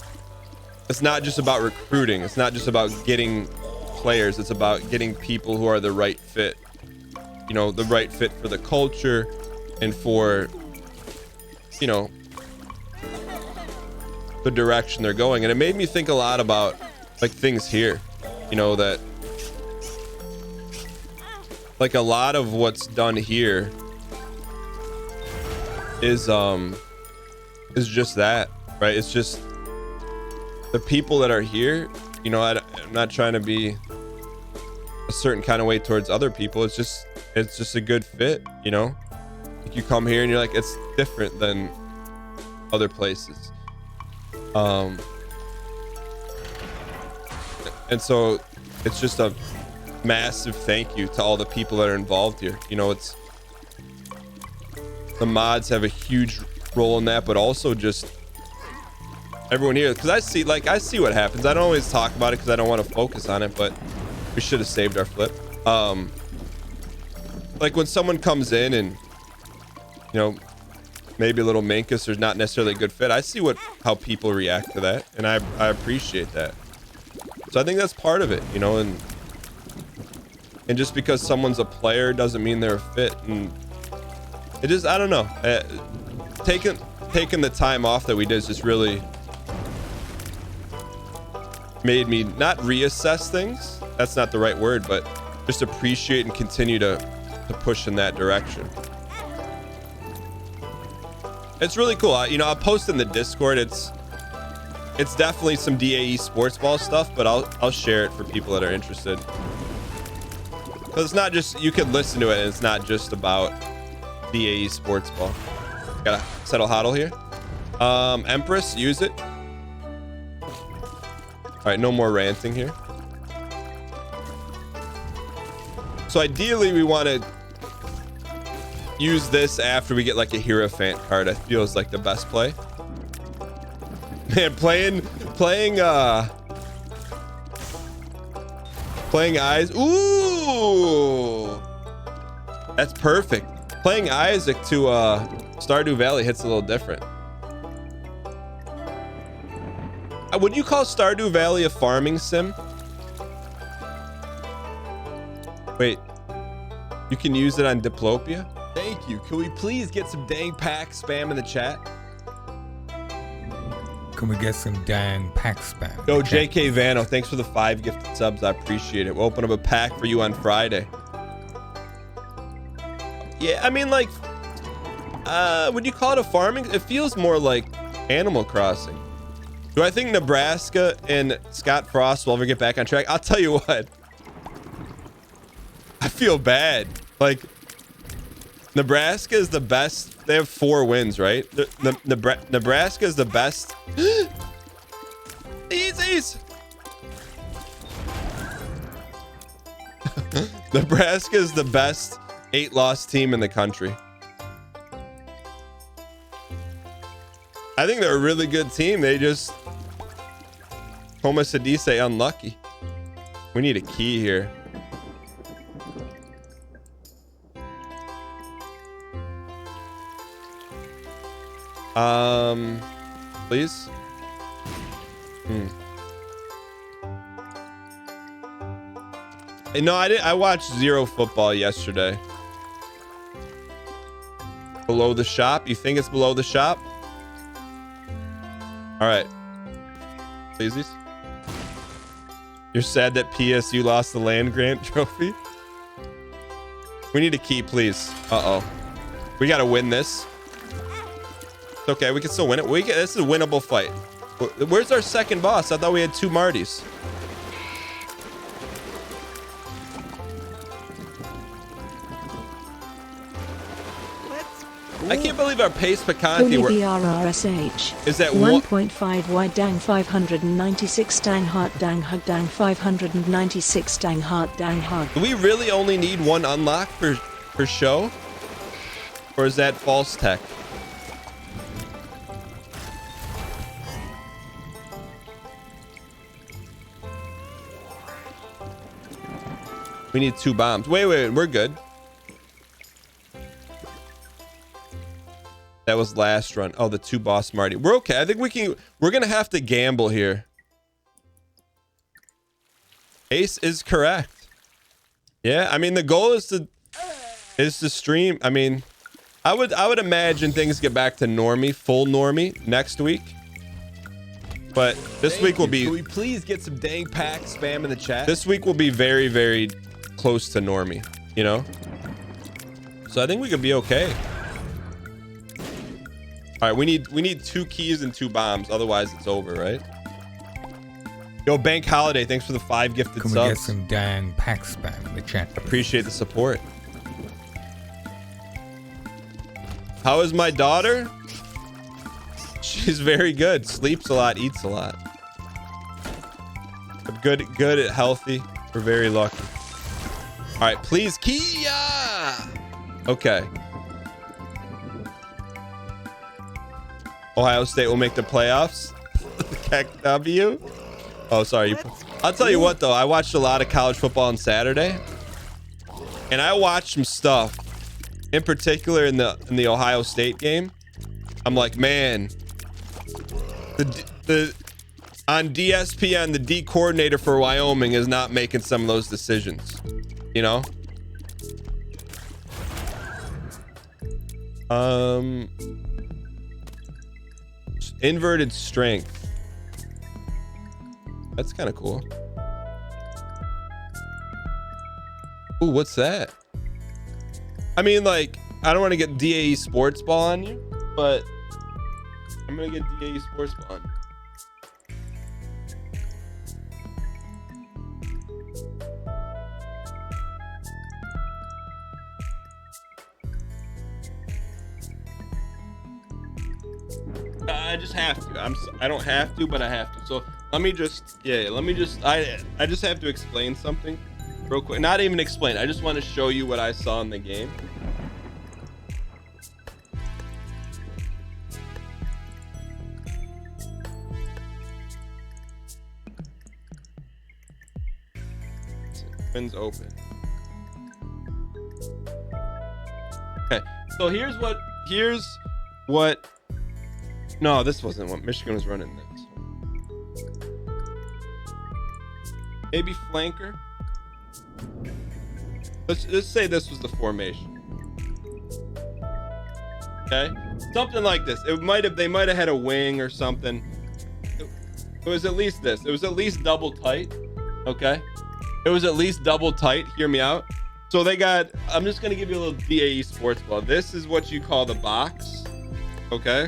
it's not just about recruiting. It's not just about getting players. It's about getting people who are the right fit, you know, the right fit for the culture and for, you know, the direction they're going. And it made me think a lot about like things here, you know, that like a lot of what's done here is just that, right? It's just the people that are here, you know. I'm not trying to be a certain kind of way towards other people. It's just a good fit, you know. Like you come here and you're like, it's different than other places. And so it's just a massive thank you to all the people that are involved here. You know, it's the mods have a huge role in that, but also just everyone here, because I see what happens. I don't always talk about it because I don't want to focus on it, but we should have saved our flip. Like when someone comes in and, you know, maybe a little minkus or not necessarily a good fit, I see how people react to that, and I appreciate that. So I think that's part of it, you know. And just because someone's a player doesn't mean they're a fit. And it just, I don't know, taking the time off that we did is just really made me not reassess things, that's not the right word, but just appreciate and continue to push in that direction. It's really cool. You know, I'll post in the Discord. It's definitely some DAE sports ball stuff, but I'll share it for people that are interested, because it's not just, you could listen to it and it's not just about DAE sports ball. Gotta settle hodl here. Empress, use it. All right, no more ranting here. So ideally we want to use this after we get like a Hierophant card. It feels like the best play. Man, playing Eyes. Ooh, that's perfect. Playing Isaac to Stardew Valley hits a little different. Would you call Stardew Valley a farming sim? Wait, you can use it on Diplopia? Thank you. Can we please get some dang pack spam in the chat?
Can we get some dang pack spam?
Yo, JK Vano, thanks for the 5 gifted subs. I appreciate it. We'll open up a pack for you on Friday. Yeah, I mean, like, would you call it a farming? It feels more like Animal Crossing. Do I think Nebraska and Scott Frost will ever get back on track? I'll tell you what. I feel bad. Like, Nebraska is the best. They have 4 wins, right? Nebraska is the best. Easies. Nebraska is the best 8-loss team in the country. I think they're a really good team. They just Homa Sadise unlucky. We need a key here. Please. No, I watched Zero Football yesterday. Below the shop? You think it's below the shop? All right. Pleasies. You're sad that PSU lost the land grant trophy? We need a key, please. Uh-oh. We gotta win this. It's okay. We can still win it. This is a winnable fight. Where's our second boss? I thought we had 2 Martys. I can't believe our pace Picanti
Holy BRRSH.
is at
1.5 wide dang 596 dang heart dang hug dang 596 dang heart dang hug.
Do we really only need 1 unlock per show? Or is that false tech? We need 2 bombs. Wait, we're good. That was last run. Oh, the 2 boss Marty. We're okay. I think we're gonna have to gamble here. Ace is correct. Yeah, I mean the goal is to stream. I mean, I would imagine things get back to normie, full normie next week. But this week will be. Can we please get some dang pack spam in the chat? This week will be very, very close to normie, you know? So I think we could be okay. All right, we need 2 keys and 2 bombs. Otherwise, it's over, right? Yo, Bank Holiday, thanks for the 5 gifted subs.
Can we get some dang pack spam in the chat?
Appreciate the support. How is my daughter? She's very good. Sleeps a lot, eats a lot. Good, healthy. We're very lucky. All right, please, Kia. Okay. Ohio State will make the playoffs. Heck W. Oh, sorry. I'll tell you what, though. I watched a lot of college football on Saturday, and I watched some stuff, in particular in the Ohio State game. I'm like, man, the on DSPN, the D coordinator for Wyoming is not making some of those decisions, you know. Inverted strength. That's kind of cool. Ooh, what's that? I mean, like, I don't want to get DAE sports ball on you, but I'm gonna get DAE sports ball on you. I just have to. I don't have to, but I have to. So let me just, I just have to explain something real quick. Not even explain. I just want to show you what I saw in the game. Win's open. Okay, so here's what. No, this wasn't what Michigan was running this. Maybe flanker. Let's say this was the formation. Okay, something like this. They might have had a wing or something. It was at least this. It was at least double tight. Okay, it was at least double tight. Hear me out. So they got. I'm just gonna give you a little DAE sports ball. This is what you call the box. Okay.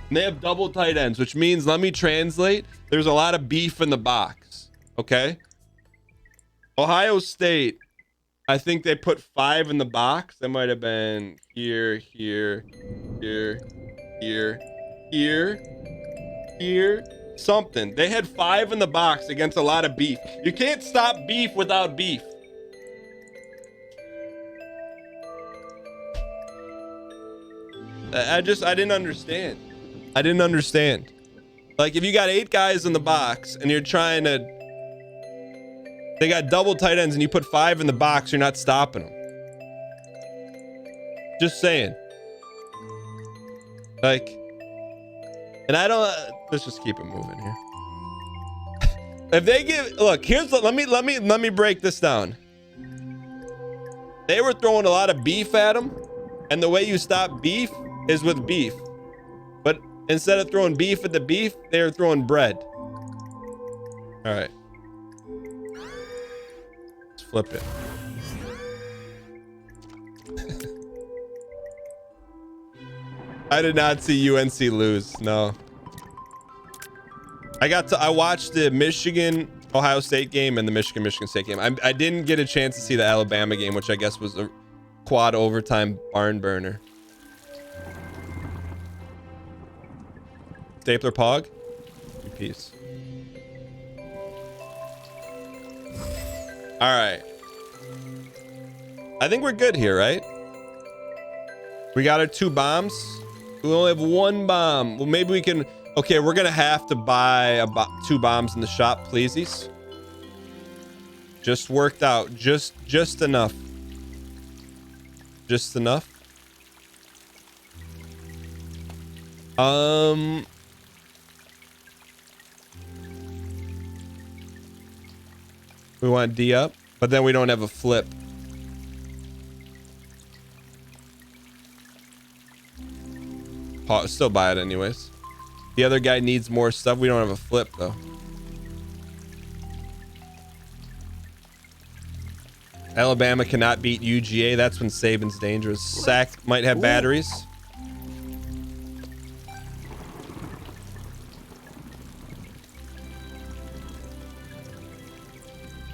And they have double tight ends, which means, let me translate, there's a lot of beef in the box. Okay. Ohio State, I think they put 5 in the box. That might have been here, something. They had 5 in the box against a lot of beef. You can't stop beef without beef. I didn't understand. I didn't understand. Like, if you got 8 guys in the box and you're trying to, they got double tight ends and you put 5 in the box, you're not stopping them. Just saying. Like, and I don't, let's just keep it moving here. If they give, look, here's the, let me break this down. They were throwing a lot of beef at them, and the way you stop beef is with beef. But instead of throwing beef at the beef, they were throwing bread. All right. Let's flip it. I did not see UNC lose. No. I watched the Michigan Ohio State game and the Michigan State game. I didn't get a chance to see the Alabama game, which I guess was a quad overtime barn burner. Stapler Pog. Peace. All right. I think we're good here, right? We got our 2 bombs. We only have 1 bomb. Well, maybe we can... Okay, we're gonna have to buy 2 bombs in the shop, pleasies. Just worked out. Just enough. Just enough. We want D up, but then we don't have a flip. Still buy it anyways. The other guy needs more stuff. We don't have a flip though. Alabama cannot beat UGA. That's when Saban's dangerous. Sack might have batteries.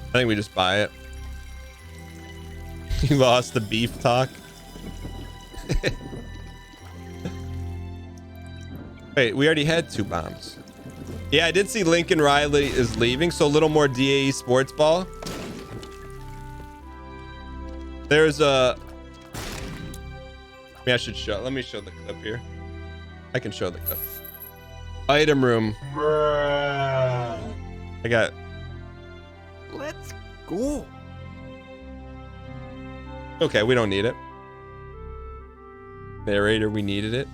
I think we just buy it. You lost the beef talk. Wait, we already had 2 bombs. Yeah, I did see Lincoln Riley is leaving, so a little more DAE sports ball. There's a... Maybe I should show... Let me show the clip here. I can show the clip. Item room. I got...
Let's go.
Okay, we don't need it. Narrator, we needed it.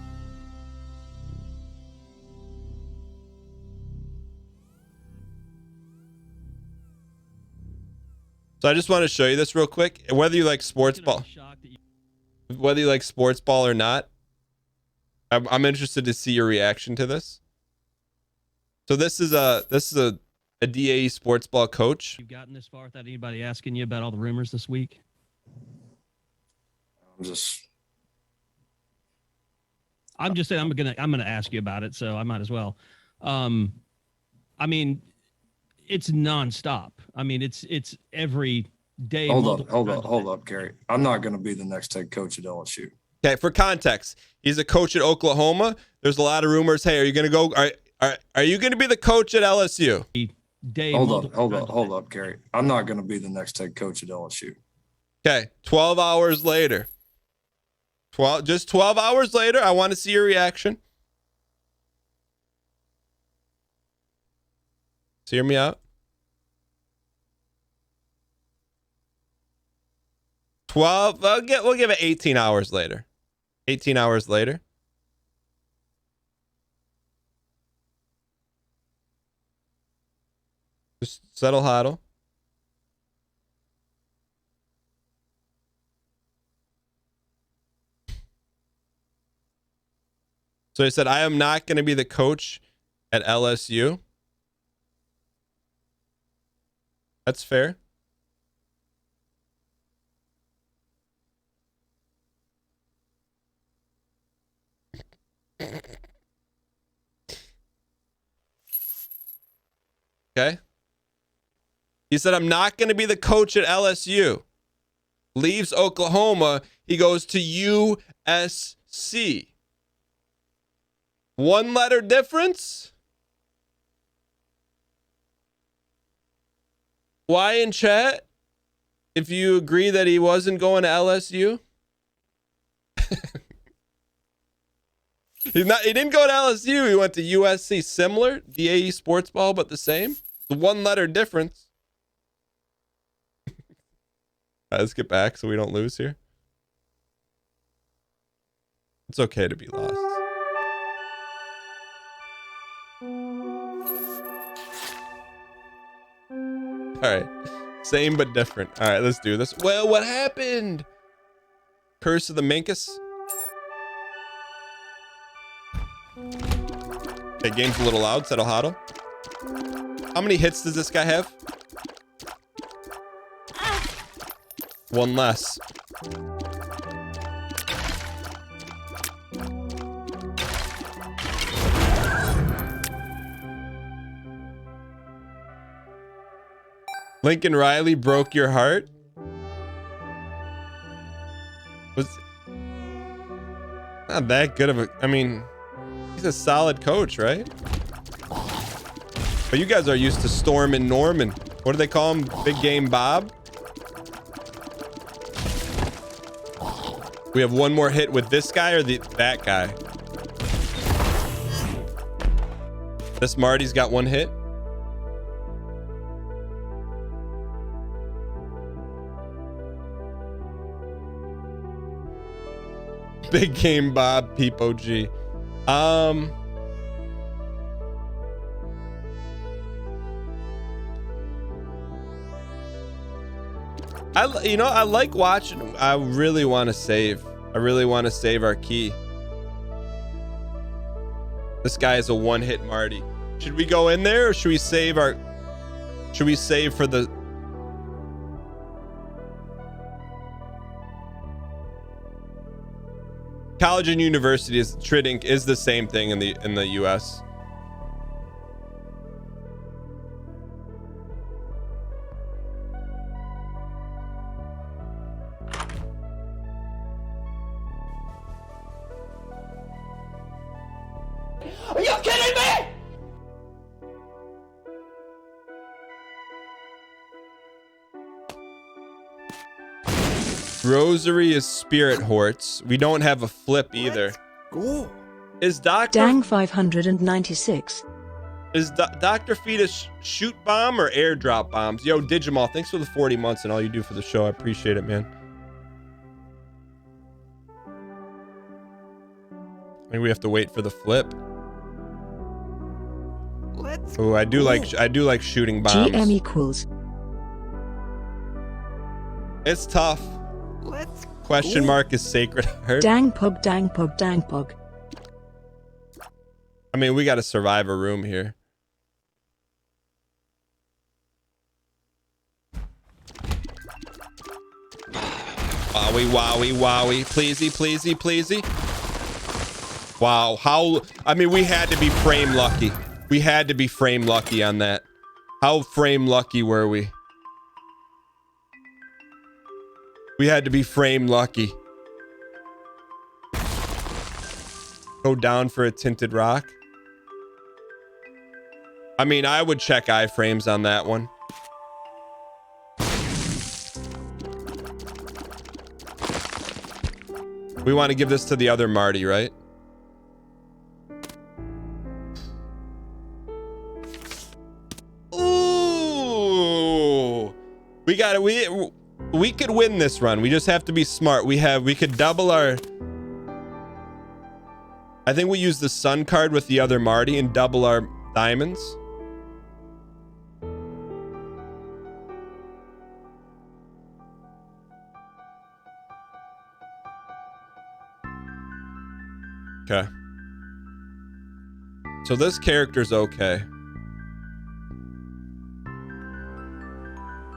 So I just want to show you this real quick. Whether you like sports ball, or not, I'm interested to see your reaction to this. So this is a DAE sports ball coach.
You've gotten this far without anybody asking you about all the rumors this week? I'm just saying I'm gonna ask you about it, so I might as well. I mean, it's nonstop. I mean, it's every day.
Hold up, Gary. I'm not going to be the next head coach at LSU.
Okay, for context, he's a coach at Oklahoma. There's a lot of rumors. Hey, are you going to go? Are you going to be the coach at LSU?
Hold up, Gary. I'm not going to be the next head coach at LSU.
Okay, 12 hours later. 12 hours later, I want to see your reaction. So hear me out. 12. We'll give it 18 hours later. 18 hours later. Just settle huddle. So he said, I am not going to be the coach at LSU. That's fair. Okay. He said, I'm not going to be the coach at LSU. Leaves Oklahoma. He goes to USC. 1 letter difference. Why in chat? If you agree that he wasn't going to LSU? He didn't go to LSU. He went to USC. Similar DAE sports ball, but the same. The 1 letter difference. All right, let's get back so we don't lose here. It's okay to be lost. All right. Same but different. All right, let's do this. Well, what happened? Curse of the Minkus. Okay, game's a little loud. Settle huddle. How many hits does this guy have? 1 less. Lincoln Riley broke your heart? Was not that good of a, I mean, he's a solid coach, right? But you guys are used to Storm and Norman. What do they call him? Big Game Bob? We have one more hit with this guy or that guy? This Marty's got one hit. Big Game Bob, Peepo G. I like watching. I really want to save. I really want to save our key. This guy is a one-hit Marty. Should we go in there or should we save our... Should we save for the... College and university is trading is the same thing in the US.
Are you kidding me?
Rosary is spirit horts. We don't have a flip either.
Go.
Is Dr.
Dang 596.
Is Dr. Fetus shoot bomb or airdrop bombs? Yo, Digimal, thanks for the 40 months and all you do for the show. I appreciate it, man. I think we have to wait for the flip. Oh, I do like shooting bombs.
GM equals.
It's tough. Question mark is Sacred Heart.
Dang pug, dang pug, dang pug.
I mean, we got to survive a room here. Wowie, wowie, wowie. Pleasey, pleasey, pleasey. Wow, how... I mean, we had to be frame lucky. We had to be frame lucky on that. How frame lucky were we? We had to be frame lucky. Go down for a tinted rock. I mean, I would check iframes on that one. We want to give this to the other Marty, right? Ooh. We got it. We could win this run. We just have to be smart. We could double our... I think we use the sun card with the other Marty and double our diamonds. Okay. So this character's okay.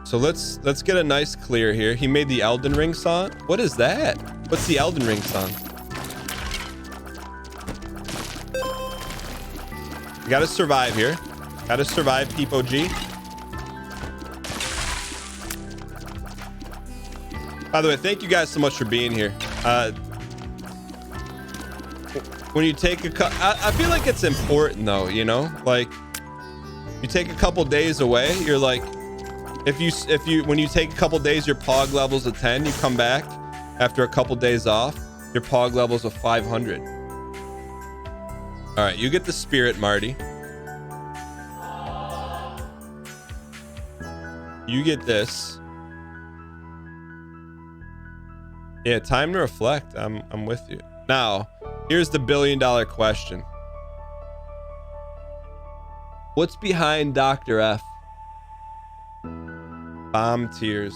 So let's get a nice clear here. He made the Elden Ring song. What is that? What's the Elden Ring song? We gotta survive here. Gotta survive, Peepo G. By the way, thank you guys so much for being here. When you take I feel like it's important though, you know? Like, you take a couple days away, you're like, when you take a couple days, your pog level's a 10, you come back after a couple days off, your pog level's a 500. All right, you get the spirit, Marty. You get this. Yeah, time to reflect. I'm with you. Now, here's the billion-dollar question. What's behind Dr. F? Bomb tears.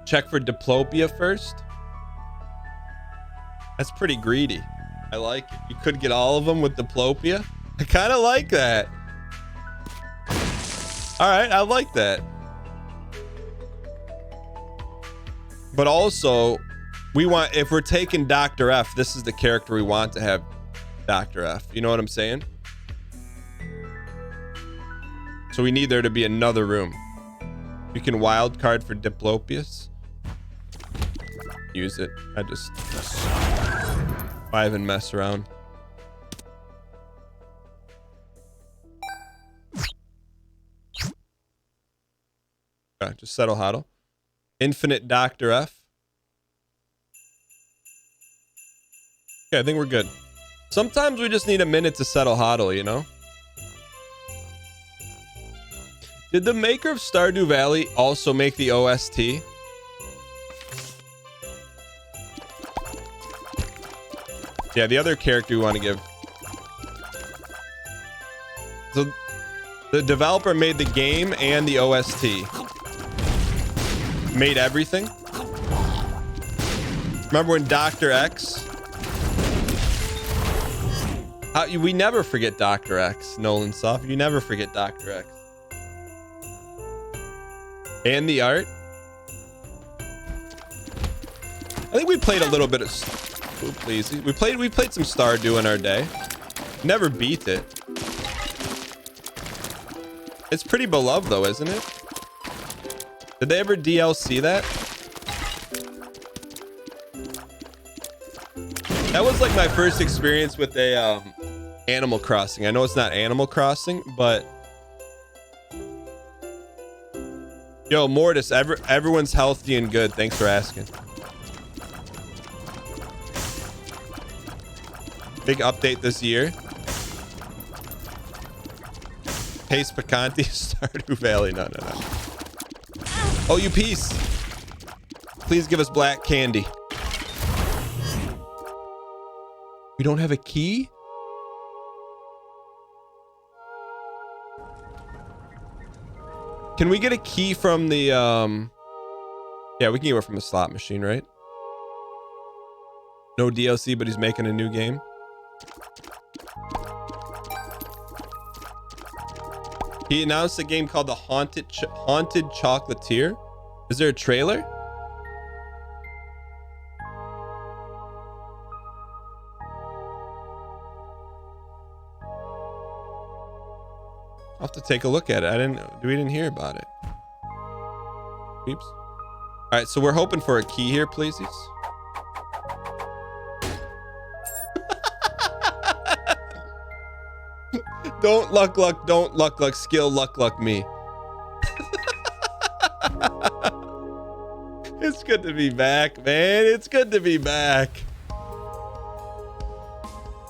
Check for diplopia first. That's pretty greedy. I like it. You could get all of them with diplopia. I kind of like that. All right, I like that. But also, we want, if we're taking Dr. F, this is the character we want to have Dr. F. You know what I'm saying? So we need there to be another room. You can wild card for Diplopius. Use it. Why even mess around? Okay, just settle hodl. Infinite Dr. F. Okay, I think we're good. Sometimes we just need a minute to settle hodl, you know? Did the maker of Stardew Valley also make the OST? Yeah, the other character we want to give. So the developer made the game and the OST. Made everything. Remember when Dr. X? We never forget Dr. X, Nolan Soft. You never forget Dr. X. And the art. I think we played a little bit of... Oh, please. We played some Stardew in our day. Never beat it. It's pretty beloved though, isn't it? Did they ever DLC that? That was like my first experience with a Animal Crossing. I know it's not Animal Crossing, but yo, Mortis, everyone's healthy and good. Thanks for asking. Big update this year. Taste Picante, Stardew Valley. No. Oh, you piece. Please give us black candy. We don't have a key? Can we get a key from the, yeah, we can get it from a slot machine, right? No DLC, but he's making a new game. He announced a game called the Haunted Chocolatier. Is there a trailer? I'll have to take a look at it. We didn't hear about it. Oops. All right, so we're hoping for a key here, please. Don't luck, don't luck, skill, luck me. It's good to be back, man. It's good to be back.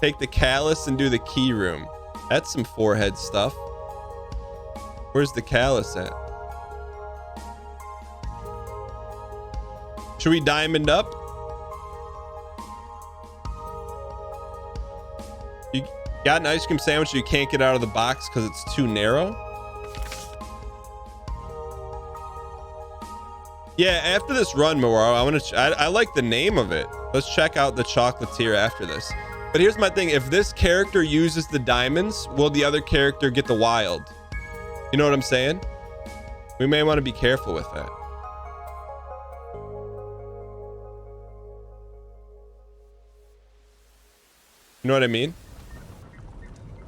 Take the callus and do the key room. That's some forehead stuff. Where's the callus at? Should we diamond up? You got an ice cream sandwich you can't get out of the box because it's too narrow? Yeah, after this run, Mawaro, I like the name of it. Let's check out the chocolatier after this. But here's my thing. If this character uses the diamonds, will the other character get the wild? You know what I'm saying? We may want to be careful with that. You know what I mean?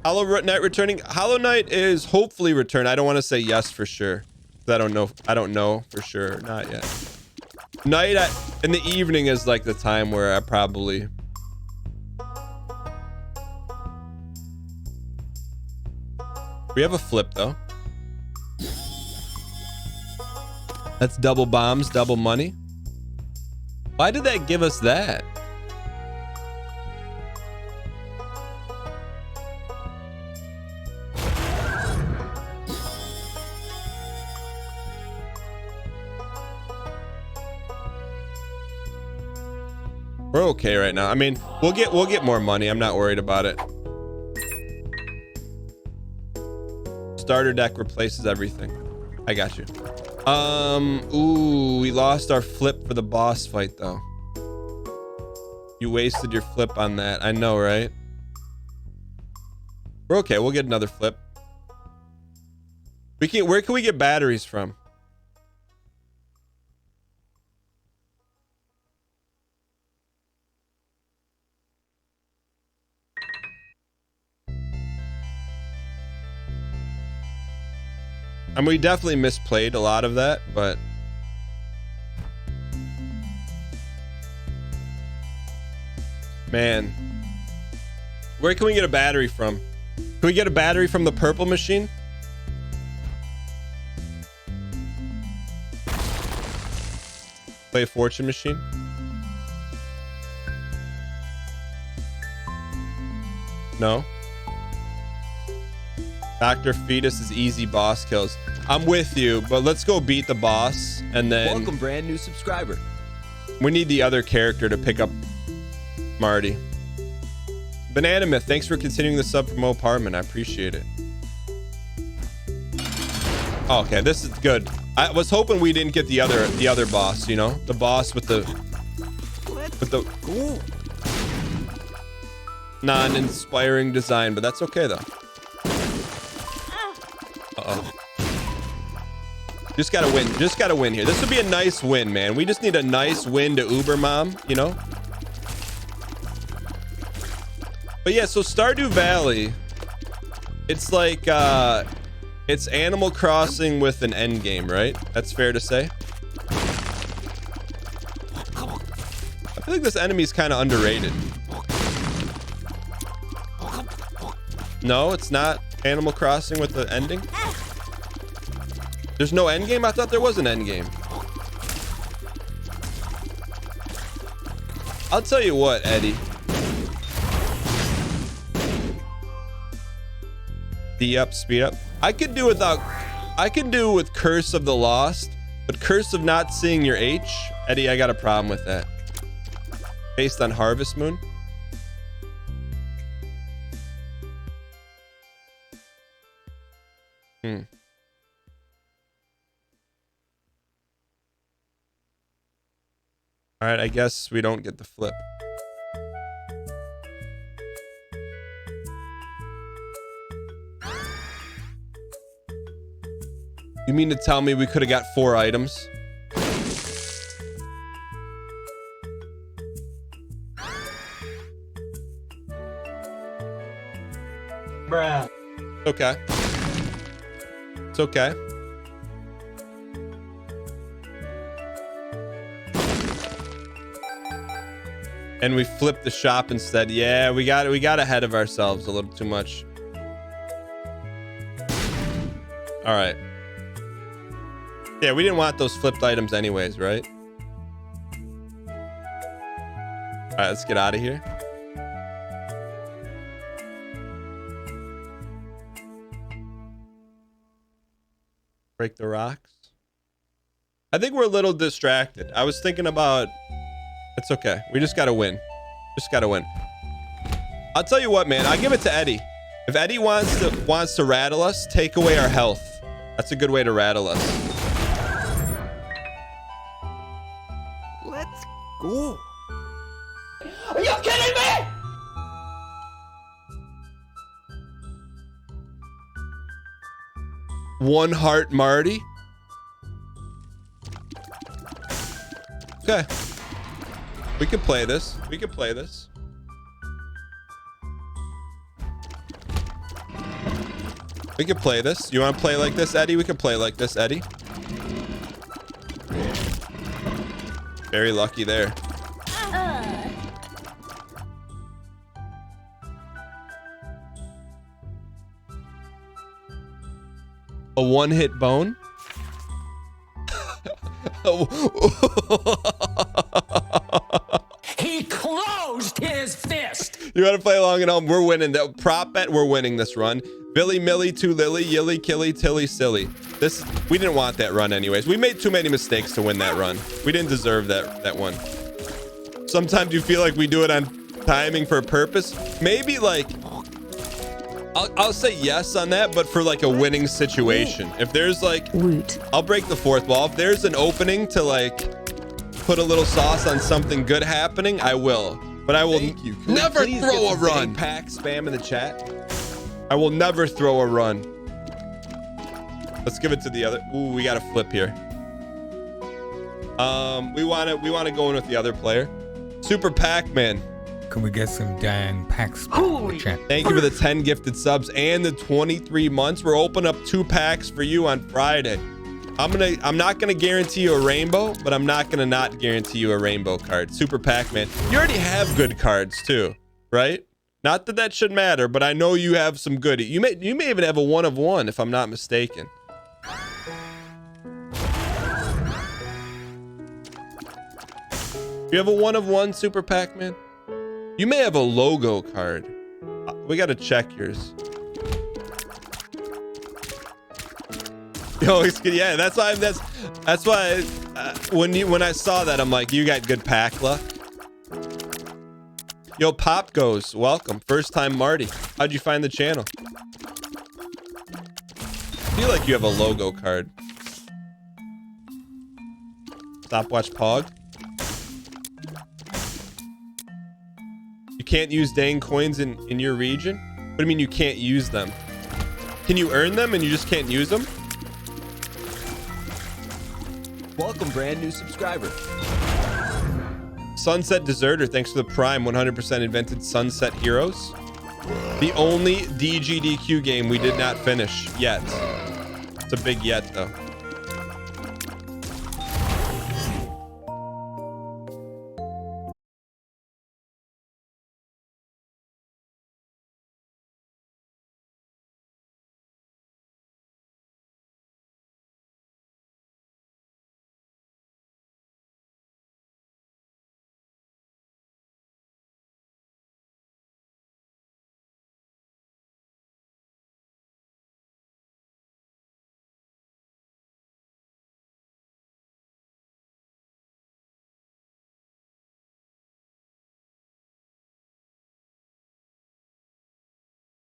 Hollow Knight returning. Hollow Knight is hopefully returned. I don't want to say yes for sure. I don't know for sure. Not yet. Night in the evening is like the time where I probably... We have a flip though. That's double bombs, double money. Why did that give us that? We're okay right now. I mean, we'll get more money. I'm not worried about it. Starter deck replaces everything. I got you. Ooh, we lost our flip for the boss fight though. You wasted your flip on that. I know, right? We're okay. We'll get another flip. Where can we get batteries from? I mean, we definitely misplayed a lot of that, but man, where can we get a battery from? Can we get a battery from the purple machine? Play a fortune machine? No. Dr. Fetus is easy boss kills. I'm with you, but let's go beat the boss and then
Welcome, brand new subscriber.
we need the other character to pick up Marty. Banana Myth, thanks for continuing the sub from Apartment. I appreciate it. Oh, okay, this is good. I was hoping we didn't get the other boss, you know? The boss with the non-inspiring design, but that's okay though. Uh-oh. Just gotta win. Just gotta win here. This would be a nice win, man. We just need a nice win to Uber Mom, you know? But yeah, so Stardew Valley, it's like, it's Animal Crossing with an end game, right? That's fair to say. I feel like this enemy is kind of underrated. No, it's not Animal Crossing with the ending. There's no end game? I thought there was an end game. I'll tell you what, Eddie. D up, speed up. I could do with Curse of the Lost, but Curse of not seeing your H, Eddie, I got a problem with that. Based on Harvest Moon. All right, I guess we don't get the flip. You mean to tell me we could have got 4 items?
Bruh.
Okay. It's okay. And we flipped the shop instead. Yeah, we got ahead of ourselves a little too much. All right. Yeah, we didn't want those flipped items anyways, right? All right, let's get out of here. Break the rocks. I think we're a little distracted. I was thinking about... It's okay. We just gotta win. Just gotta win. I'll tell you what, man. I'll give it to Eddie. If Eddie wants to rattle us, take away our health. That's a good way to rattle us.
Let's go.
Are you kidding me?
One heart Marty. Okay. We can play this. We can play this. We can play this. You want to play like this, Eddie? We can play like this, Eddie. Very lucky there. A one-hit bone?
He closed his fist.
You want to play along at home? We're winning. That prop bet, we're winning this run. Billy, Millie, 2 Lily, Yilly, Killy, Tilly, Silly. This, we didn't want that run anyways. We made too many mistakes to win that run. We didn't deserve that one. Sometimes you feel like we do it on timing for a purpose. Maybe like, I'll say yes on that, but for like a winning situation. If there's like,
Woot.
I'll break the fourth wall. If there's an opening to like put a little sauce on something good happening, I will. But I will never throw a run. Pack spam in the chat. I will never throw a run. Let's give it to the other. Ooh, we got to flip here. We want to go in with the other player. Super Pac-Man.
Can we get some dang packs back in the chat?
Thank you for the 10 gifted subs and the 23 months. We're opening up 2 packs for you on Friday. I'm not gonna guarantee you a rainbow, but I'm not gonna not guarantee you a rainbow card. Super Pac-Man. You already have good cards too, right? Not that that should matter, but I know you have some good. You may even have a 1 of 1 if I'm not mistaken. You have a 1 of 1 Super Pac-Man? You may have a logo card. We gotta check yours. Yo, yeah, that's why when I saw that, I'm like, you got good pack luck. Yo, Pop Goes, welcome. First time Marty. How'd you find the channel? I feel like you have a logo card. Stopwatch Pog. You can't use dang coins in your region? What do you mean you can't use them? Can you earn them and you just can't use them?
Welcome, brand new subscriber.
Sunset Deserter, thanks for the Prime. 100% invented Sunset Heroes. The only DGDQ game we did not finish yet. It's a big yet, though.